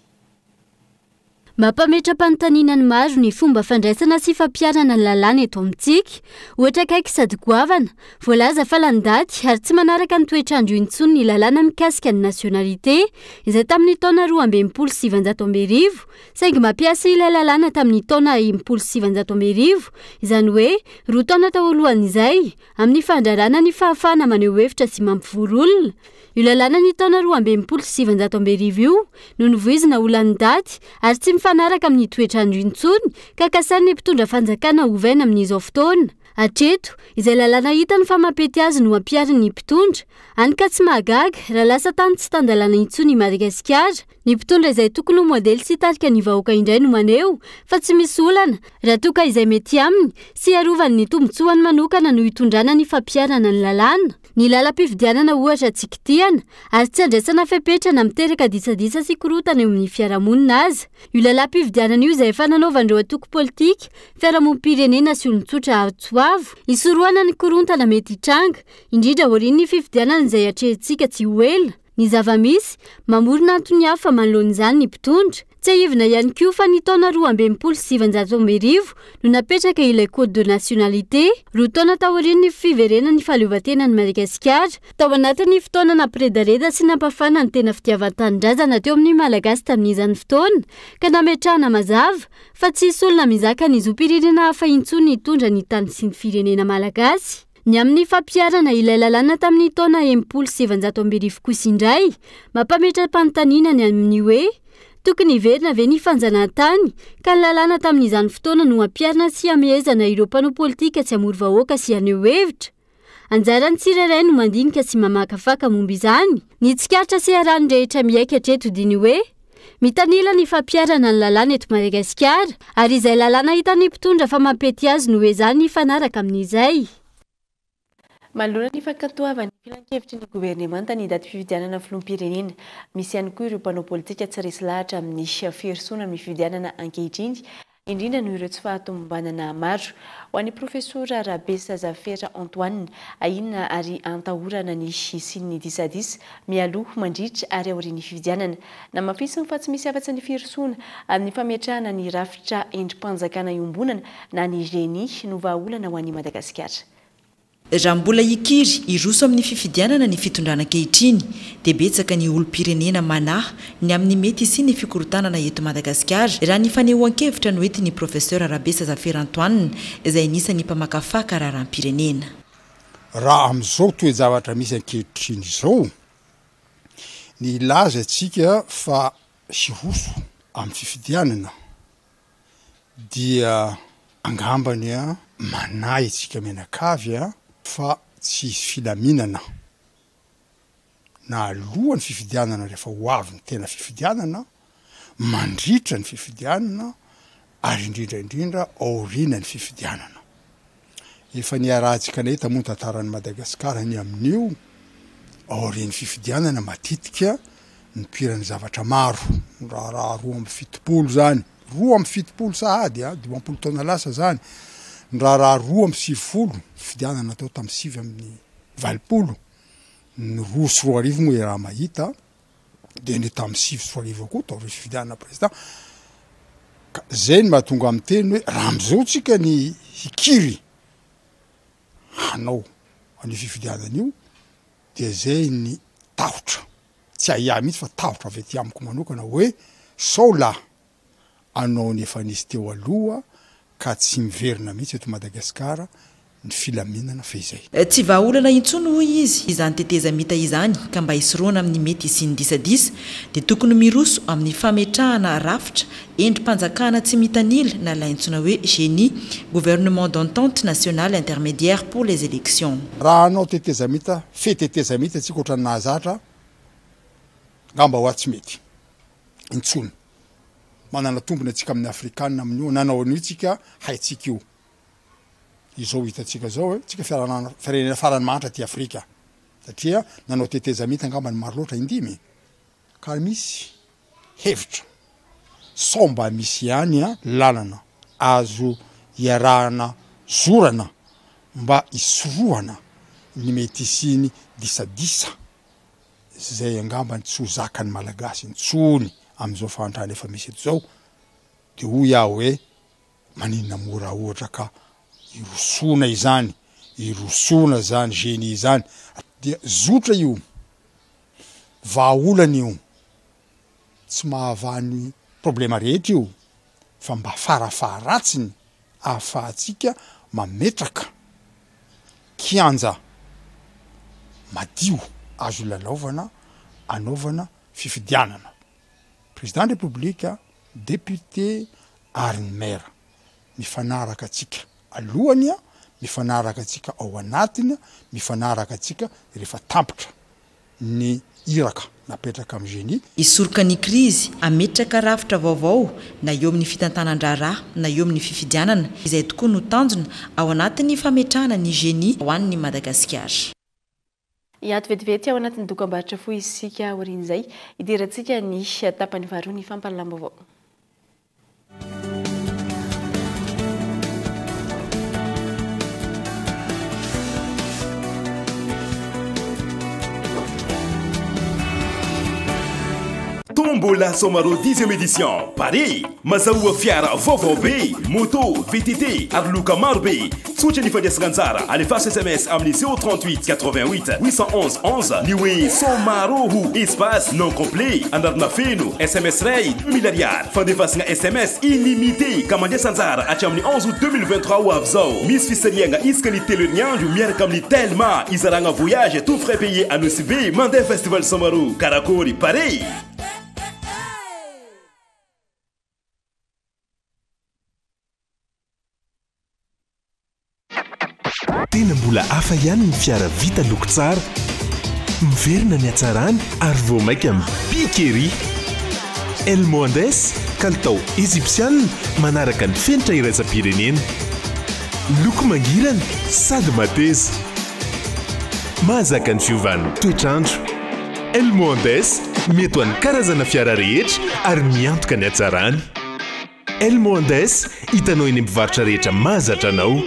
Mampametra-panontaniana ny maro ny fomba fandraisana sy fampiarana ny lalàna eto amintsika ohatra kaiky sady goavana voalaza fa lany daty ary tsy manaraka ny toetrandro intsony ny lalàna mikasika ny nationalité izay tamin'ny taona 2017 saingy mampiasa ilay lalàna tamin'ny taona 2017 izany hoe roa taona tao alohan'izay amin'ny fandrarana ny fahafahana maneho hevitra sy mampivoro olona. Io lalàna ny taona 2017 io no nivoizina ho lany daty ary tsy mifanaraka amin'ny toetrandro intsony ka kasarin'ny mpitondra fanjakana ovaina amin'izao fotoana. Hatreto izay lalàna hitany fa mampety azy no ampiariny mpitondra any ka tsy mahagaga raha lasa tany tsy tandalàna intsony i Madagasikara. Ny mpitondra izay tokony ho modely sy tarika ny vahoaka indray no maneho fa tsy misy olana raha toka izay mety aminy sy arovany ny tombotsoany manokana no hitondrana ny fampiarana ny lalàna. Ny lalam-pifidianana ohatra tsikitiana ary tsy andraisana fepetrana miteraka disadisa sy korotana eo amin'ny fiarahamonina aza. Io lalam-pifidianana io izay efa nanaovandreo atoko politika, fiarahamonim-pirenena sy olon-tsotra atsoavo, isorohana ny korontana mety hitranga, indrindra aorian'ny fifidianana izay hatrehantsika tsy ho ela. Ny zava-misy mamorona antony hafa manoloan'izany ny mpitondra. Tsy ahivina ihany koa fa ny taona 2017 no napetraka ilay code de nationalité roa taona taorian'ny fiverenan'ny fahaleovan-tenan'ny Madagasikara tao anatin'ny fotoana nampiredareda sy nampafana ny tena fitiavan-tanindrazana teo amin'ny Malagasy tamin'izany fotoana ka nametrahana mazava fa tsisy olona mizaka ny zom-pirenena hafa intsony hitondra ny tany sy ny firenena Malagasy. Ny amin'ny fampiarana ilay lalàna tamin'ny taona 2017 kosa indray mampametra-panontaniana ny amin'ny hoe tokony hiverina ve ny fanjanahantany ka ny lalàna tamin'izany fotoana no ampiarina sy amehezana ireo mpanao politika tsy hamory vahoaka sy haneho hevitra. Anjarany tsirairay no mandinika sy mamakafaka momba izany. Ny tsikaritra sy arahany rehetra miaika hatreto diny hoe mitanila ny fampiarana ny lalàna eto Madagasikara ary izay lalàna hitany mpitondra fa mampety azy no hoe zany hifanaraka amin'izay. Manoloana ny fankatoavany filan-kevitry ny gouvernemanta ny daty fifidianana filoham-pirenena misy ihany koa ireo mpanao politika tsy resy lahatra amin'ny fiherisona amin'ny fifidianana ankehitriny indrindra noho ireo tsy fahatombanana maro ho an'ny profesora Rabesa Zafera Antoine ahina ary antahorana ny sy ny disadisa mialoha mandritra ary aorian'ny fifidianana namafisiny fa tsy misy afa-tsy ny fiherisona amin'ny fametrahana ny rafitra endrim-panjakana iombonana na ny génie no vahaolana ho an'ny Madagasikara. Raha mbola ikiry iroso amin'ny fifidianana ny fitondrana ankehitriny dia betsaka ny olom-pirenena manahy ny amin'ny mety sy ny fikorotanana eto Madagasikara raha ny fanehoan-kevitra no entiny professeur Rabesa Zafera Antoine izay anisan'ny mpamakafaka raharam-pirenena. Raha amin'izao toe-javatra misy ankehitriny izao ny laza antsika fa siroso amin'ny fifidianana dia angambany manahy antsika menakavy fa tsy filaminana na alohan'ny fifidianana rehefa ho avy ny tena fifidianana mandritra ny fifidianana ary indrindra aoriana ny fifidianana. Efa niarahantsika nay tamoa tantaran'ny Madagasikara ny amin'io aorian'ny fifidianana matetika nipiran'ny zavatra maro raha 2,70 zany 2,70 sahady 20 taona lasa zany raha 2,70 fifidianana natao tamin'ny 7,20 ny 2,4 moa raha mahita dia ny tamin'ny 7,4 koa tao fifidianana président zay ny mahatonga amin'ny teny hoe raha am'izao tsika ny hikiry hanao any fifidianana io dia zay ny tahotra tsy ahiahy mihitsy fa tahotra avy aty amiko manokana hoe sao lahy anao ny efa nisy teo aloha ka tsy miverina mihitsy eto Madagasikara ny filaminana fezay. Tsy vahaolana intsony hoy izy izany teteza mita izany ka mba hisoroana amin'ny mety sy ny disadisa dia tokony miroso amin'ny fametrahana rafitra endrim-panjakana tsy mitanila na laintsona hoe génie gouvernement d'entente nationale intermédiaire pour les élections. Raha anao teteza mita feteteza mita tsika ohatran'ny nahazatra ngamba ho tsy mety intsony manana tombony atsika amin'ny afrikanina amin'io nanao an'io tsika haitsika io izao hitatsika zao hoe tsika firenena farany manitra ty Afrika satria nanao teteza mita ngamba ny maro loatra indimy ka misy hevitra sao mba misy ihany lalana azo iarahana zorana mba isorohana ny mety siny disadisa zay angamba tsy ho zakany malagasy intsony am'izao fahantrany efa misy eto zao de hoy aho hoe maninona mora ohatra ka irosona izany irosona zany génie izany dia zotra io vahaolana io tsy mahavany problema rehetra io fa mba farafaharatsiny ahafahatsika mametraka kianja madio azo lalaovana anaovana fifidianana président de république député ary ny maire mifanaraka atsika alohany mifanaraka atsika ao anatiny mifanaraka atsika rehefa tampitra ny iraka napetraka amin'ny génie isoroka ny krizy ametraka rafitra vaovao na eo amin'ny fitantanan-draharaha na eo amin'ny fifidianana izay tokoa no tanjona ao anatin'ny fametrahana ny génie ho an'ny Madagasikara. Iato vetivety ao anatin'ny dokam-barotra fohy isika orin'izay idirantsika ny tapany faharoa ny fampalalam-baovao. Tombola Somaro 10e édition Paris mazahoa fiara vaovao be moto VTT ary loka maro be tsotra ny fandraisana anjara alefaso SMS amin'ny 038 88 811 11 ny hoe Somaro espace non complet anarana feno SMS ray 2000 ariary fandefasana SMS illimité ka mandesa anjara hatramin'ny 11 août 2023 ho avy zao misy fisariagna isaka ny telo herinandro miaraka amin'ny Telma izaragna voyage tout frais payé à Nosy mandeha festival Somaro karakory Paris. Tena mbola hafa ihany ny fiara vita loko tsara miverina ny hatsarany ary vao maika mipika ery El Mondes kalitao égyptienne manaraka ny fenitra iraisam-pirenena loko mangirana sady mateza mahazaka ny fiovan'ny toetrandro El Mondes mety ho an'ny karazana fiara rehetra ary miantoka ny hatsarany El Mondes hitanao eny mpivarotra rehetra mahazatra anao.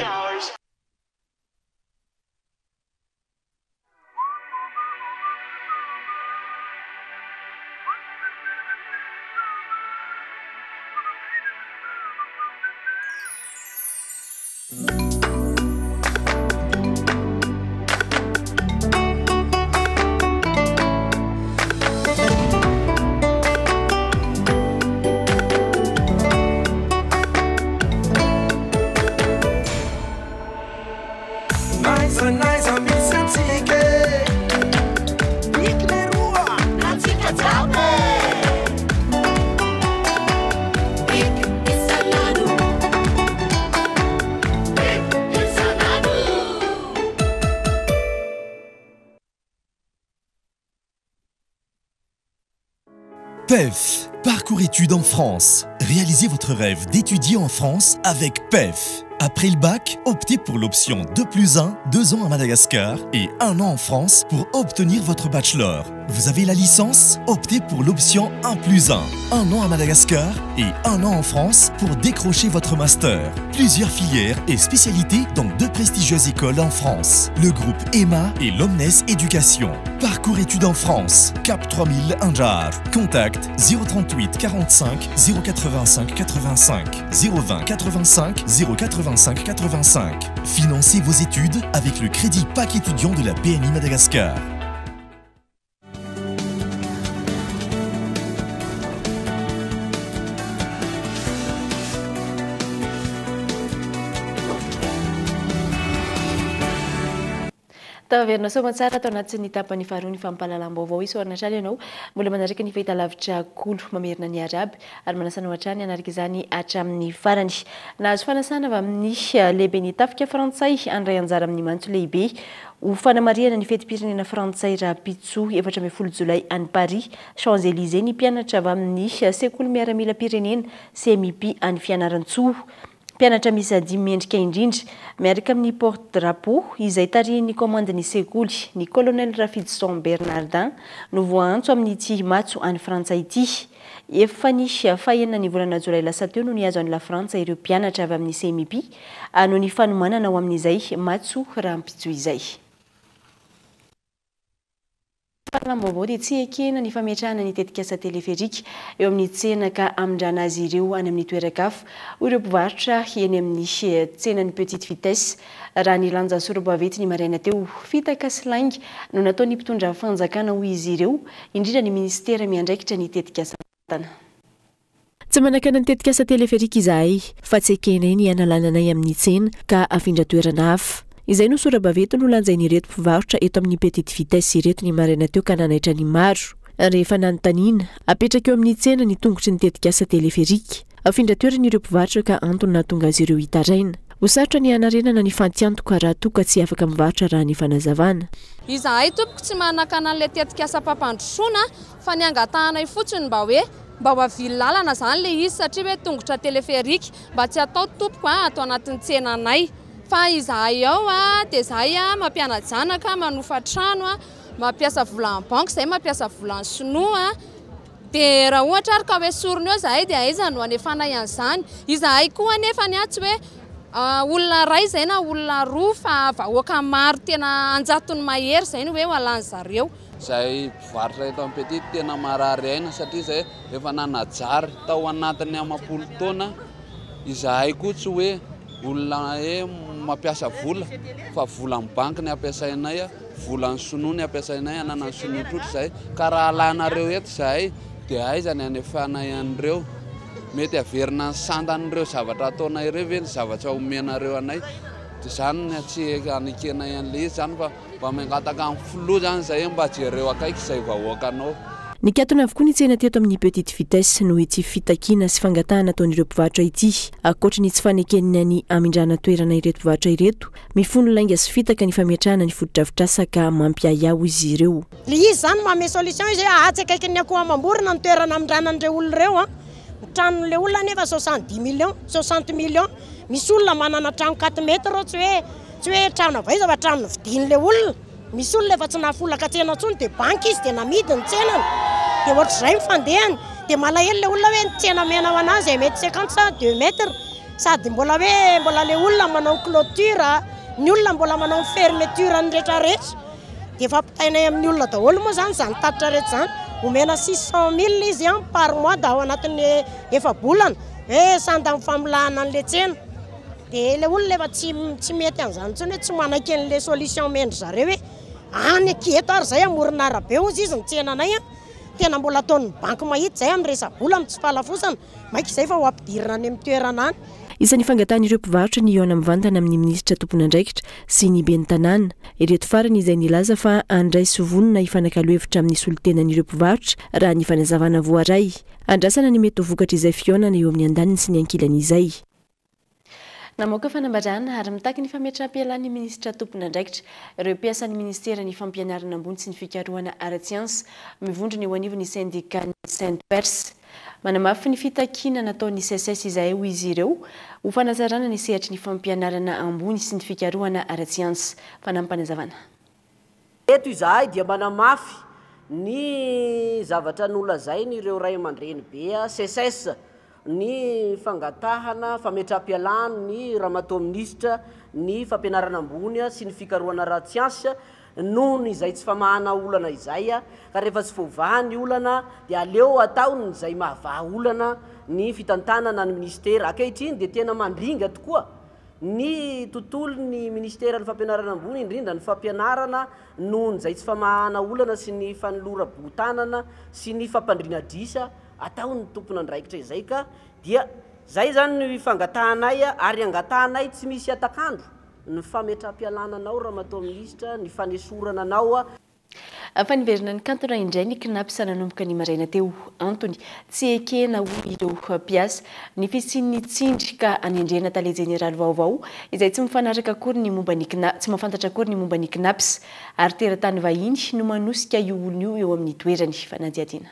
PEF, parcours études en France. Réalisez votre rêve d'étudier en France avec PEF. Après le bac, optez pour l'option 2+1, 2 ans à Madagascar et 1 an en France pour obtenir votre bachelor. Vous avez la licence? Optez pour l'option 1+1, 1 an à Madagascar et 1 an en France pour décrocher votre master. Plusieurs filières et spécialités dans 2 prestigieuses écoles en France. Le groupe EMA et l'Omnes Éducation. Parcours études en France, Cap 3000 Anjar. Contact 038 45 085 85 020 85 085 85. Financez vos études avec le crédit PAC étudiant de la BNI Madagascar. taverina somatsara atao anaty ny tapany faharoa ny fampahalalam-baovao isorana hatrany ianao mbola manaraka ny fahita lavitra kolo mamerina ny araby ary manasana ao hatrany anaraka izany hatramin'ny farany nahazo fanasana avy amin'ny lehibe ny tafika frantsay andray anjara amin'ny mantso lehibe ho fanamariana ny fetim-pirenena frantsay rapitso 14 jolay any Paris Champs-Élysées ny mpianatra avy amin'ny sekoly miaramila pirenena CMIP any Fianaran-tsoa mpianatra misy 10 mendrika indrindra miaraka amin'ny porte-drapeau izay tarihin'ny komandany sekoly ny colonel Rafidson Bernardin no voantso amin'ny ity matso any Frantsay ity efa ny fahenina ny volana jolay lasa teo no niazo any la Frantsa ireo mpianatra avy amin'ny CMIP no ny fanomanana ao amin'izay matso rampitso izay. Fahalalam-baovao dia tsy ekena ny fametrahana ny tetikasa teleferika eo amin'ny tsena ka amindrana azy ireo any amin'ny toeran-kafa ireo mpivarotra eny amin'ny tsenany petite vitesse raha ny lanja soroboavety ny maraina teo fitaka slang no nataony mpitondra fanjakana ho izy ireo indrindra ny ministera miandraikitra ny tetikasa tana. Tsy manakana ny tetikasa teleferika izahay fa tsy ekena ny analananay amin'ny tsena ka afindra toerana hafa. Izay no sora-baveto no lanjainy ireto mpivarotra eto amin'ny petite vitesse ireto ny maraina teo ka nanaitra ny maro. Rehefa nanontaniana, apetraka eo amin'ny tsena ny tongotry ny tetikasa teleferika. Afindra toerana ireo mpivarotra ka antony nahatonga azy ireo hitaraina. Ho sarotra ny hanarenana ny fantiantoka raha toka tsy afaka mivarotra raha ny fanazavana. Izahay tompoko tsy manakana an'ilay tetikasa mpampandrosoana fa ny angatahanay fotsiny mba mavily lalana zany le izy satria hoe tongotra teleferika mba tsy atao tompoko atao anatin'ny tsenanay. Fa izahay ao dia izahay mampiana-janaka manofa trano mampiasa vola banky izay mampiasa vola sinoa dia raha ohatra ary ka hoe sorona eo izahay dia aiza no anefanay an'izany izahay koa anefa ny tsy hoe olona ray izay na olona roa fa vahoaka maro tena anjatony mahery izay ny hoe hoalan'ny zareo. Izay mpivarotra eto amin'ny petite tena marary aina satria izay efa nanajary tao anatiny amam-polo taona izahay koa tsy hoe olona mampiasa vola fa vola amin'ny banky ny ampiasainay vola ny sinoa ny ampiasainay anana ny sinoa izay ka raha alanareo eto izahay dia aiza ny anefanay an'ireo mety averina ny sandan'ireo zavatra ataonay ireo ve ny zavatra omenareo anay dia izany ny tsy anekenay an'ilay izy zany fa mba mangataka amin'ny filoha zany izay mba jereo akaiky izay vahoakanao. Nikatona avokoa ny tsena teto amin'ny petite vitesse no ity fitakiana sy fangatahana ataon'ireo mpivarotra ity. Ankoatra ny tsy fanekenina ny amindrana toerana ireto mpivarotra ireto, mifono lainga sy fitaka ny fametrahana ny fotodrafitrasa ka mampiayao izy ireo. Le izy zany manome solution izy hoe tsy akaiky ny akoho amam-borona ny toerana amindranan'ireo olona ireo ny tranon'ilay olona nefa 70 millions 60 millions misy olona manana trano 4 mètres tsy hoe trano avaiza fa trano vidin'ilay olona. Misy olona efa tsy nafolaka tsena ntsony dia banky izy dia namidy ny tsenany dia ohatr'izay mifandehany dia malahelo ilay olona hoe ny tsena mena ho anazy mètre 50 sa 2 mètres sady mbola ilay olona manao clôture ny olona mbola manao fermeture ny rehetrarehetra dia fampitainay amin'ny olona daholo moa zany tatitra rehetra zany omena 600 000 izy par mois da ao anatin'ny efa-bolana sanda amin'ny familahana an'ilay tsena dia ilay olona efa tsy mety an'izany ntsony hoe tsy manaiky an'ilay solution mendry zareo hoe any aketo ary izay amorona arabe ozy izy ny tsenanay tena mbola ataon'ny banky mahita izay amin'ny resa-bola amin'ny tsy fahalafosana maika izay fa ho ampidirina any amin'ny toerana any. Isan'ny fangatan'ireo mpivarotra ny Iona Mivantana amin'ny minisitra tompon'andraikitra sy ny ben'ny tanàna. Ireto farany izay nilaza fa andray sovonina hifanakalo-hevitra amin'ny solotenan'ireo mpivarotra raha ny fanazavana voaray. Andrasana ny mety ho vokatra izay fionana eo amin'ny andaniny sy ny ankilan'izay. Namoaka fanambarana ary mitaky ny fametraha-pialan'ny minisitra tompon'andraikitra ireo mpiasan'ny ministera ny fampianarana ambony sy ny fikarohana ara-tsiansa mivondro ny eo anivon'ny syndicat ny Saint-Perse. Manamafy ny fitakiana nataon'ny CSS izay ho izy ireo ho fanazarana ny sehatry ny fampianarana ambony sy ny fikarohana ara-tsiansa. Fanampanazavana. Eto izahay dia manamafy ny zavatra nolazainy ireo ray aman-dreny be CSS ny fangatahana fametraha-pialana ny ramatao ministra ny fampianarana ambony sy ny fikarohana ara-tsiansa noho izay tsy famahana olana izay ka rehefa tsy voavahan'ny olana dia aleo ataony izay mahavaha olana ny fitantanana ny ministera ankehitriny dia tena mandringa tokoa ny tontolon'ny ministera ny fampianarana ambony indrindra ny fampianarana noho izay tsy famahana olana sy ny fanolora-botanana sy ny fampandriana drisa ataony tompon'andraikitra izay ka dia zay zany ny fangatahanay ary angatahanay tsy misy atakandro ny fametram-pialananao raha matoa minisitra ny fanesorana anao fa niverina ny kantona indray ny knaps nanomboka ny maraina teo antony tsy ekena ho ireo mpiasa ny fisian'ny tsindry ka anendrena tale jeneraly vaovao izay tsy mifanaraka akory ny momba ny tsy mahafantatra akory ny momba ny knaps ary teratany vahiny no manosika io olona io eo amin'ny toerany fanadiadiana.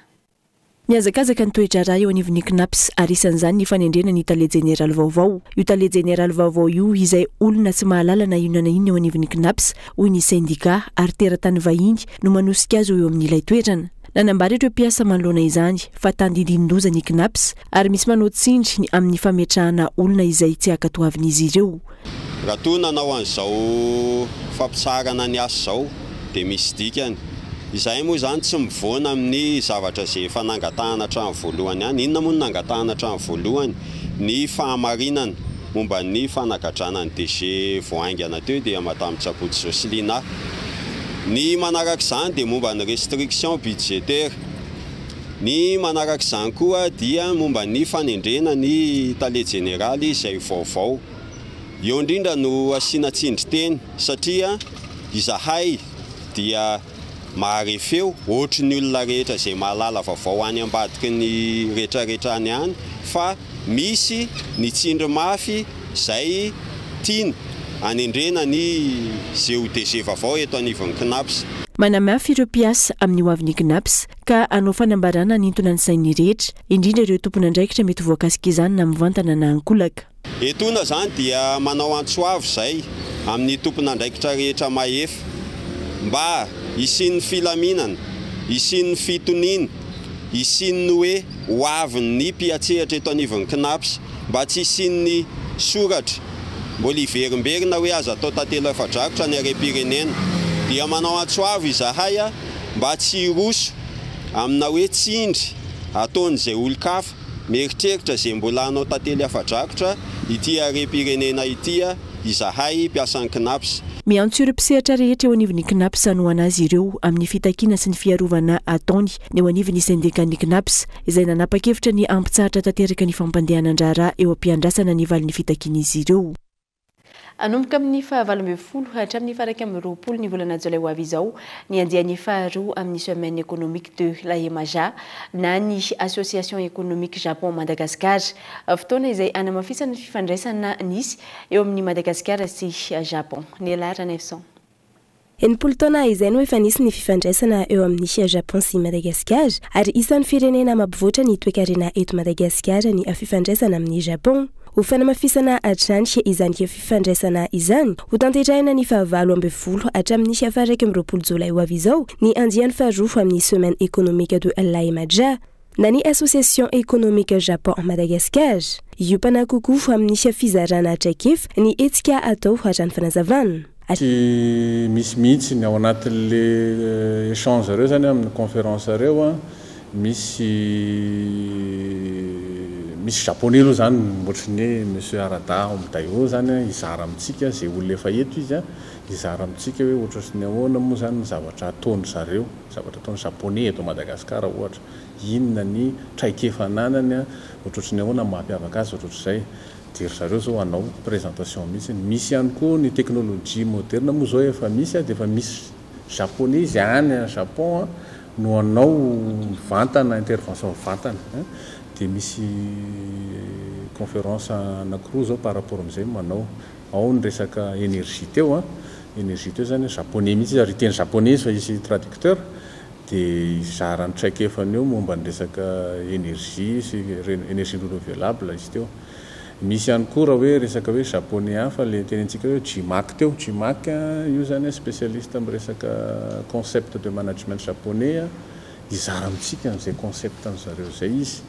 Miazakazaka ny toetra raha eo anivon'ny knaps ary isan'izany ny fanendrena ny tale jeneraly vaovao. Io tale jeneraly vaovao io izay olona tsy mahalala na ino na ino eo anivon'ny knaps hoy ny sindika ary teratany vahiny no manosika azy eo amin'ilay toerana. Nanambary ireo mpiasa manoloana izany fa tandindin-doza ny knaps ary misy manao tsindry amin'ny fametrahana olona izay tsy akatoavin'izy ireo. Raha toa nanao an'izao fampitsarana ny asa zao dia misy dikany. Izay moa zany tsy mivoana amin'ny zavatra izay efa nangatahana hatramin'ny voalohany ihany. Inona moa no nangatahana hatramin'ny voalohany? Ny fahamarinana momba ny fanagadrana ny DG voaingana teo dia Madame Tsabotsy Joselina. Ny manaraka izany dia momba ny restriction budgétaire. Ny manaraka izany koa dia momba ny fanendrena ny tale jeneraly izay vaovao. Eo indrindra no asiana tsindry-teny satria izahay dia maharefeo ohatry ny olona rehetra izay mahalala vaovao any ambadiky ny rehetrarehetra any any fa misy ny tsindry mafy izay tiana anendrena ny DG vaovao eto anivon'ny knaps. Manamafy ireo mpiasa amin'ny hoavin'ny knaps ka anao fanambarana nintona ny sainy rehetra indrindra ireo tompon'andraikitra mety voakasika izany na mivantana na ankolaka. Etona zany dia manao antsoavo izay amin'ny tompon'andraikitra rehetra mahefa mba isin'ny filaminana, isin'ny fitoniana, isin'ny hoe hoavin'ny mpiatsehatra eto anivon'ny knaps mba tsy isin'ny soratra mbola iverimberina hoe aza atao tantelo efa-drakotra ny harem-pirenena dia manao antsoavo izahay mba tsy hiroso amina hoe tsindry ataon'izay olon-kafa mieritreritra izay mbola hanao tantelo efa-drakotra ity harem-pirenena ity izahay mpiasan'ny knaps. Miantso ireo mpisehatra rehetra eo anivon'ny knaps anoana azy ireo amin'ny fitakiana sy ny fiarovana ataony eo anivon'ny syndikan'ny knaps izay nanapa-kevitra ny ampitsahatra tanteraka ny fampandehanan-draharaha eo am-piandrasana ny valin'ny fitakian'izy ireo. Anomboka amin'ny 20 hatramin'ny 20 ny volana Jolay ho avy izao ny andiany faharoa amin'ny semaine économique de la EMAJA na ny Association économique Japon Madagascar. Fotoana izay anamafisana ny fifandraisana nisy eo amin'ny Madagascar sy Japon. Nelara Nefson. Enimpolo taona izay no efa nisy ny fifandraisana eo amin'ny Japon sy Madagascar ary isan'ny firenena mampivoatra ny toe-karena eto Madagascar ny fifandraisana amin'ny Japon. Ho fanamafisana hatrany izany fifandraisana izany ho tanterahina ny 20 hatramin'ny 20 Jolay ho avy izao ny andiany faharoa amin'ny semaine économique de la EMAJA na ny Association économique Japon Madagascar. Io panakoko amin'ny fizarana traikefa ny etsika atao hatrany fanazavana. Misy mihitsy ny ao anatin'le échange reo zany amin'ny conférence reo misy japonais aloha zany ohatran'ny monsieur Arada Omdayo zany izara amintsika zay olona efa eto izy izara amintsika hoe ohatran'ny ahoana moa zany zavatra ataony zareo zavatra ataony japonais eto Madagascar ohatra inona ny traikefa ananany ohatran'ny ahoana mampiavaka azy ohatr'izay diry zareo zao anao présentation misy ihany koa ny teknolojia moderne moa zao efa misy dia efa misy japonais any Japon no anao vantana intervention vantana dia misy conférence anankiroa zao par rapport amin'izay manao ao ny resaka énergie teo énergie teo zany japonais mihitsy ary teny japonais fa izy traducteur dia izarany traikefany eo momba ny resaka énergie sy énergie renouvelable izy teo. Misy ihany koa raha hoe resaka hoe japonais hafa le tenentsika hoe JIMAC teo. JIMAC io zany spécialiste amin'ny resaka concept de management japonais izara amintsika n'izay concept an'zareo zay izy.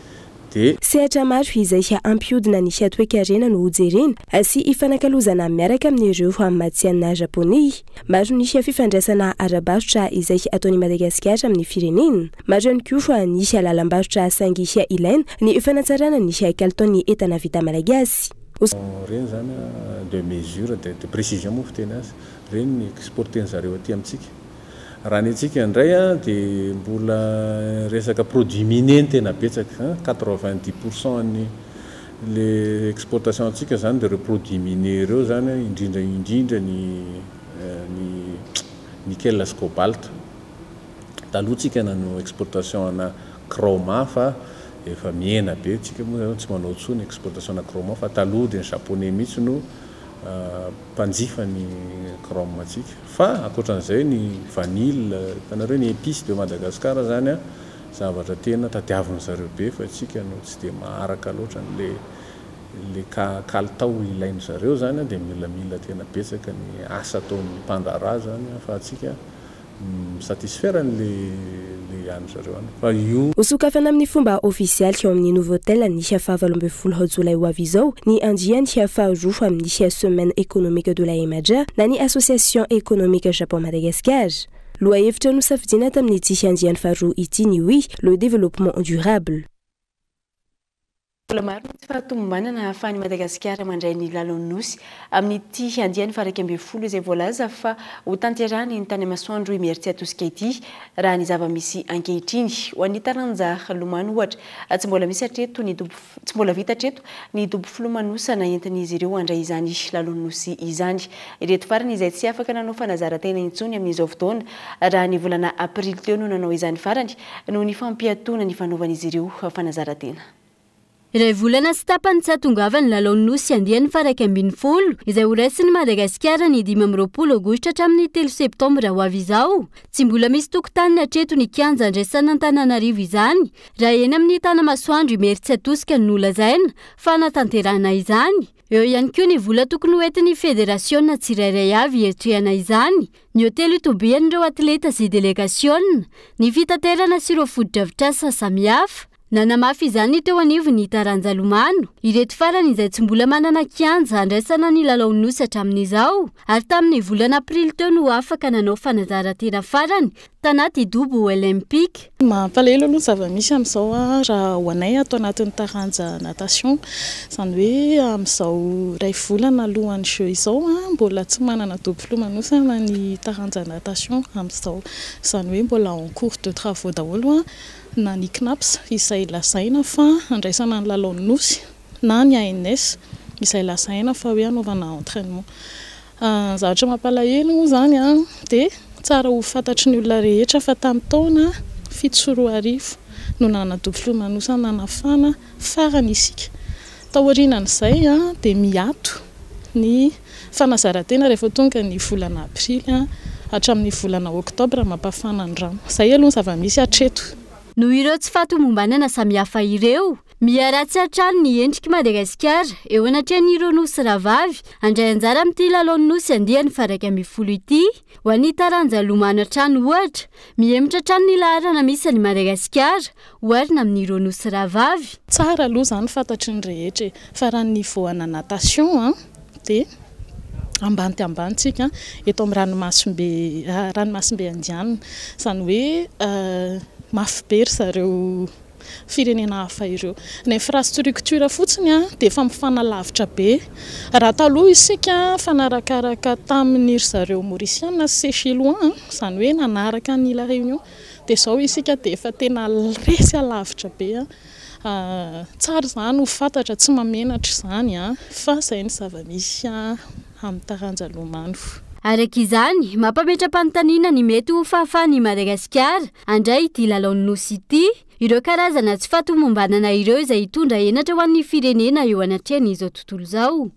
Sehatra maro izay ampihodina ny toe-karena no hojerena sy ifanakalozana miaraka amin'ireo hamatsiana japonais. Maro ny fifandraisana ara-barotra izay ataon'ny Madagasikara amin'ny firenena. Maro ihany koa ny lalam-barotra sangy ilaina ny fanatsarana ny kalitaon'ny entana vita malagasy. Reny zany de mesure de précision moa fiteny azy reny ny exporten'zareo aty amintsika. Raha ny antsika indray dia mbola resaka produit minier tena betsaka 90% le exportation antsika zany de reo produits miniers reo zany indrindra ny nickel sy cobalt. Taloha tsika nanao exportation ana chroma fa efa miena be tsika moa tsy manao tsony exportation ana chroma fa taloha de ny japonais mihitsy no mpanjifa ny chrome atsika fa akoatran'izay ny vanille tanareo ny épice de Madagascar zany a zavatra tena tadiaviny zareo be fa tsika no tsy de maharaka loatra le kalitao ilainy zareo zany de mila tena betsaka ny asa ataon'ny mpandraraha zany fa atsika satisfaire le any zareo any fa io osokafana amin'ny fomba ofisialy teo amin'ny Novotel ny hiafa 12 jolay ho avy izao ny andiany hiafa roa amin'ny semaine économique de la EMADJA na ny association économique Japon Madagascar. Loa hevitra no safidina tamin'ny tsy andiany faharoa ity ny hoe le développement durable. Mbola maro ny tsy fahatombanana ahafahan'i Madagasikara mandray ny lalon'Nosy amin'ity andiany faha 12 izay voalaza fa ho tanterahany ny tany masoandro Imeritsy atosika ity raha ny zava-misy ankehitriny ho an'ny taranja lomano ohatra tsy mbola misy hatreto tsy mbola vita hatreto ny dobo filomanosana entin'izy ireo andray izany lalon'Nosy izany. Ireto farany izay tsy afaka nanao fanazara-tena intsony amin'izao fotoana raha ny volana aprily teo no nanao izany farany noho ny fampiatoana ny fanaovan'izy ireo fanazara-tena. Iray volana sy tapany tsy hatongavany lalon'Nosy andiany faha 12 izay ho raisin'ny Madagasikara ny 20 aogositra hatramin'ny 3 septambra ho avy izao. Tsy mbola misy tokotany hatreto ny kianja andraisana Antananarivo izany raha eny amin'ny tana masoandro Imeritsy atosika no lazaina fa natanterahana izany. Eo ihany koa ny vola tokony hoentin'ny fédération tsirairay avy eritrehana izany, ny hotely itobian'ireo atleta sy délégation, ny fitaterana sy ireo foto-drafitrasa samihafa. Nanamafy izany teo anivony ny taranja lomano. Ireto farany izay tsy mbola manana kianja andraisana ny lalon'Nosy hatramin'izao ary tamin'ny volana aprily teo no afaka nanao fanazara-tena farany tanaty dobo olympique. Mampalahelo aloha zava-misy amin'izao raha ho anay atao anatin'ny taranja natation izany hoe amin'izao ray volana alohan'ny jeu izao mbola tsy manana dobo filomanosana ny taranja natation amin'izao izany hoe mbola en cours de travaux daholo na ny CNAPS izay lazaina fa andraisana ny lalon'Nosy na ny ANS izay lazaina fa hoe anaovana entraînement. Zavatra mampalahelo zany dia tsara ho fantatry ny olona rehetra fa tamin'ny taona 7 no nanadobo filomanosana nafana farany isika. Taorianan'izay dia miato ny fanazara-tena rehefa tonga ny volana aprily hatramin'ny volana oktobra mampafana ny rano. Izay aloha zava-misy hatreto. Noho ireo tsy fahatomombanana samihafa ireo, miharatsy hatrany ny endriky Madagasikara eo anatrehan'ireo nosy ravavy andray anjara amin'ity lalon'Nosy andiany faha 12 ity ho an'ny taranja lomano hatrany ohatra mihemitra hatrany ny laharana misy any Madagasikara oharina amin'ireo nosy ravavy. Tsara aloha izany fantatry ny rehetra fa raha ny voana natation dia ambanitsika eto amin'ny ranomasimbe andianina izany hoe mafy be ry zareo firenena hafa ireo. Ny infrastructure fotsiny dia efa mifanalavitra be. Raha taloha isika fanarakaraka tamin'ny ry zareo Mauriciana sy Seychelles izany hoe nanaraka ny La Réunion dia izao isika dia efa tena resy alavitra be. Tsara izany ho fantatra tsy mamenatra izany fa izay ny zava-misy amin'ny taranja lomano. Araka izany, mampametra-panontaniana ny mety ho fahafahan'i Madagasikara andray ity lalon'Nosy ity, ireo karazana tsy fahatomombanana ireo izay hitondra henatra ho an'ny firenena eo anatrehan'izao tontolo izao.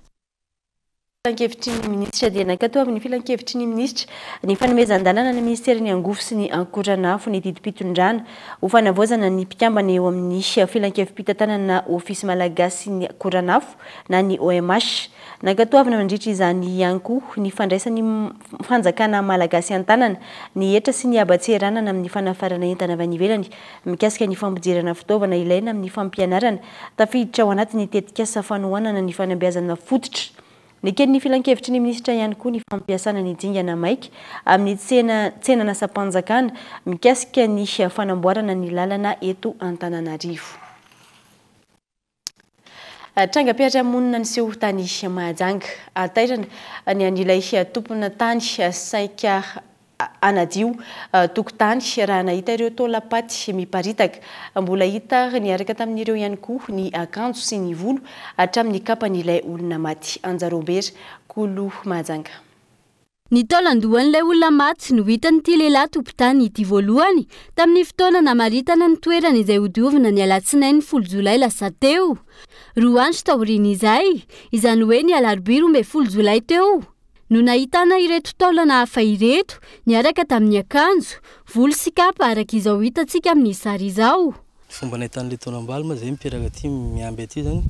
Filan-kevitry ny minisitra dia nankatao amin'ny filan-kevitry ny minisitra ny fanomezan-dalana ny ministeriny angofo sy ny ankoranafo ny didim-pitondrana ho fanavaozana ny mpikambana eo amin'ny filan-kevim-pitantanana ofisy malagasy ny ankoranafo na ny OMH. Nankatoavana mandritra izany ihany koa ny fandraisan'ny fanjakana malagasy an-tanana ny hetra sy ny abatseranana amin'ny fanafarana entana avy any ivelany mikasika ny fampidirana fitaovana ilaina amin'ny fampianarana tafiditra ao anatin'ny tetikasa fanohanana ny fanabeazana fototra. Ny filan-kevitry ny minisitra ihany koa ny fampiasana ny dingana maika amin'ny tsenana sampanjakana mikasika ny fanamboarana ny lalana eto Antananarivo. Trangam-piarahamonina niseho tany Mahajanga atairana ny an'ilay tompona tany saika anadio tokotany raha nahita ireo taolapaty miparitaka. Mbola hita niaraka tamin'ireo ihany koa ny akanjo sy ny volo hatramin'ny kapan'ilay olona maty. Anja Robert, Kolo Mahajanga. Ny taolandohan'ilay olona maty no hitan'ity lehilahy tompon-tany ity voalohany tamin'ny fotoana namaritana ny toerana izay hodiovina ny alatsinainy 10 Jolay lasa teo. 2 andro taorian'izay, izany hoe ny alarobia 12 Jolay teo. No nahitana ireto taolana hafa ireto niaraka tamin'ny akanjo, volo sy kapa araka izao hitantsika amin'ny sary izao. Fomba nahitan'ilay taolam-baly ma zay mipetaka aty miamby aty zany,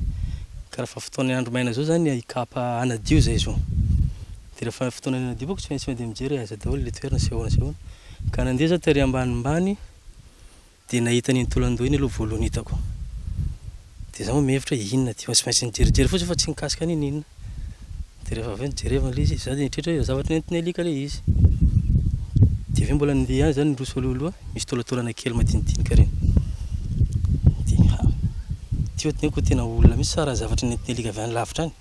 ka raha fotoana andro maina zao zany ikapa anadio zay zao. Dia rehefa fotoana anadio boko tsy maintsy mandeha mijery aza daholo ilay toerana sy ahoana. Ka nandeha za tery ambanimbany dia nahita ny taolandoha iny aloha voalohany hitako. Dia za mihevitra inona ty, tsy maintsy nijerijery fotsiny fa tsy nikasika an'iny inona. Dia rehefa avy nijerevana ilay izy, za dia nitrehitra hoe zavatra nentin'ny alika ilay izy. Dia avy mbola nandeha ihany zany roso alohaloha, misy taolataolana kely madinidinika reny. Dia ty ohatiny koa tena olona misy sara zavatra nentin'ny alika avy any lavitra any.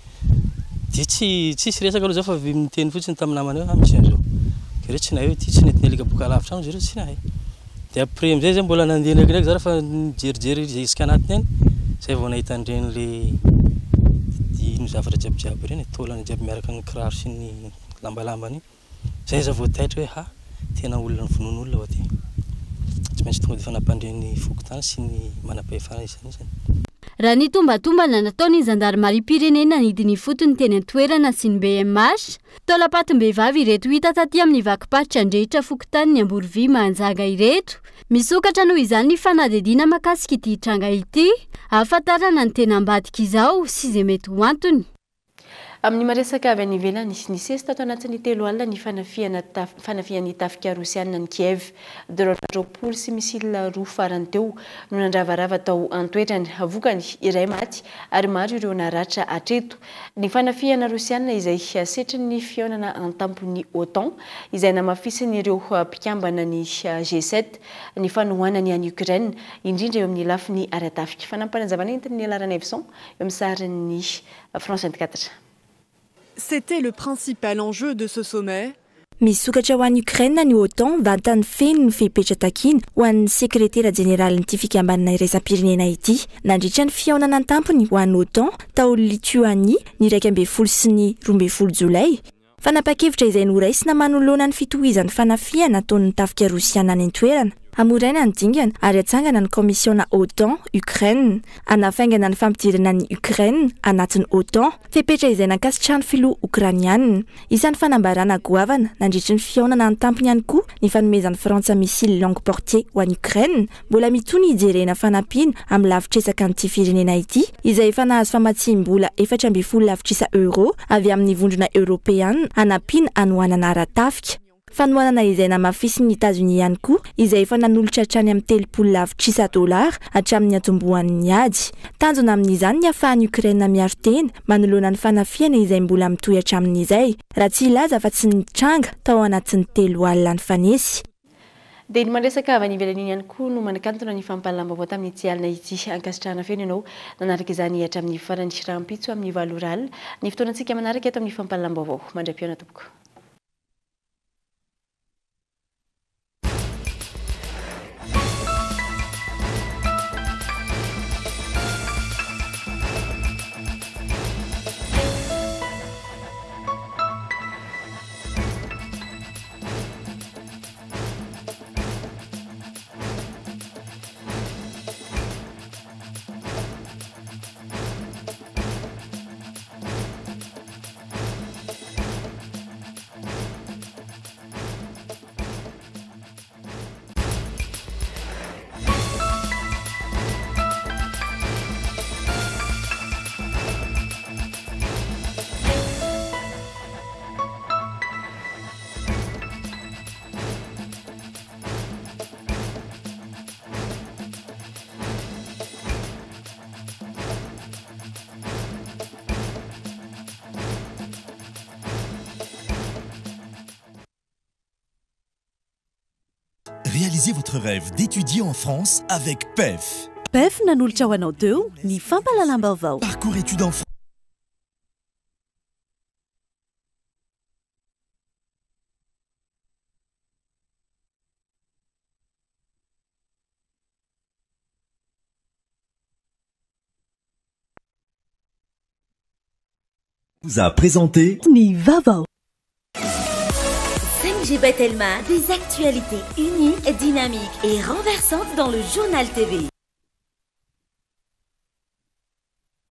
Dia tsisy resaka aloha za fa miteny fotsiny tamin'ny namany hoe misy an'izao. Ka tsy nahay hoe ty tsy nentin'ny alika boka lavitra any, zareo tsy nahay. Dia après amizay zay mbola nandeha ndraikindraiky za rehefa nijerijery isika anatiny any, zay vao nahita an'ireny le ino zavatra jiabijiaby ireny, taolana jiaby miaraka ny kiraro sy ny lambalambany. Zay za vao taitra hoe ha tena olona vonon'olona ho aty. Tsy maintsy tonga dia fanampandren'ny fokotany sy ny manam-pahefana isan'isany. Raha ny tombatombana nataon'ny zandarmariam-pirenena nidiny fotony teny an-toerana sy ny BMH, taolapatim-behivavy ireto hita taty amin'ny vakiparitra andrehitra fokotany ny Amborovia Manjanga ireto. Misokatra noho izany ny fanadihadiana makasika ity tranga ity, ahafantarana ny tena ambadika izao sy izay mety ho antony. Amin'ny maresaka avy any ivelany ny sesy tato anatin'ny 3 alina ny fanafian'ny tafika rosiana ny Kiev. Drone roapolo sy misila 2 farany teo no nandravarava tao antoerany, vokany iray maty ary maro ireo naratra hatreto. Ny fanafiana rosiana izay setry ny fihaonana an-tampon'ny OTAN izay namafisin'ny ireo mpikambana ny G7 ny fanohanany any Ukraine indrindra eo amin'ny lafiny ara-tafika. Fanampanazavana entin'ny Alarana Evson eo amin'ny sarin'ny France 24. C'était le principal enjeu de ce sommet. Misokatra ho an'ny Ukraine ny OTAN vantany feno ny fipetratakiny ho an'ny sekretera jeneralin'ity fikambanana iraisam-pirenena ity. Nandritra ny fihaonana an-tampony ho an'ny OTAN tao Lituanie ny 12 sy ny 12 Jolay. Fanapa-kevitra izay noraisina manoloana ny fitohizan'ny fanafiana ataon'ny tafika rosiana any an-toerana. Amoraina ny dingana ary atsangana ny komisiona OTAN Ukraine, anafaingana ny fampidirana ny Ukraine anatin'ny OTAN, fepetra izay nankasitrahany filoha Ukrainiana. Isan'ny fanambarana goavana nandritry ny fihaonana an-tampony ihany koa ny fanomezan'ny Frantsa missile longue portée ho an'ny Ukraine, mbola mitony hijerena fanampiana amin'ny lavitresaka an'ity firenena ity, izay efa nahazo famatsiam-bola 4.0 lavitrisa euro avy amin'ny vondrona Europeana anampiana anohanana ara-tafika. Fanohanana izay namafisin'ny États-Unis ihany koa, izay efa nanolotra hatrany amin'ny 300 lavitrisa dolara hatramin'ny atombohan'ny ady. Tanjona amin'izany ny ahafahan'ny Ukraine miaro tena manoloana ny fanafiana izay mbola mitohy hatramin'izay, raha tsy ilaza fa tsy nitranga tao anatin'ny 3 alina ny fanesy. Dia ny mandresaka avy any ivelany ihany koa no manakantona ny fampahalalam-baovao tamin'ny tsy alina ity ankasitrahana feno ianao nanaraka izany hatramin'ny farany rahampitso amin'ny 8 alina. Ny fotoanantsika manaraka eto amin'ny fampahalalam-baovao mandra-piona tompoko. Réalisez votre rêve d'étudier en France avec PEF. PEF nanolotra ho anao teo ny fampahalalam-baovao. Parcours études en France. Vous a présenté Nivavo. 5G Batelma, des actualités uniques, dynamiques et renversantes dans le journal TV.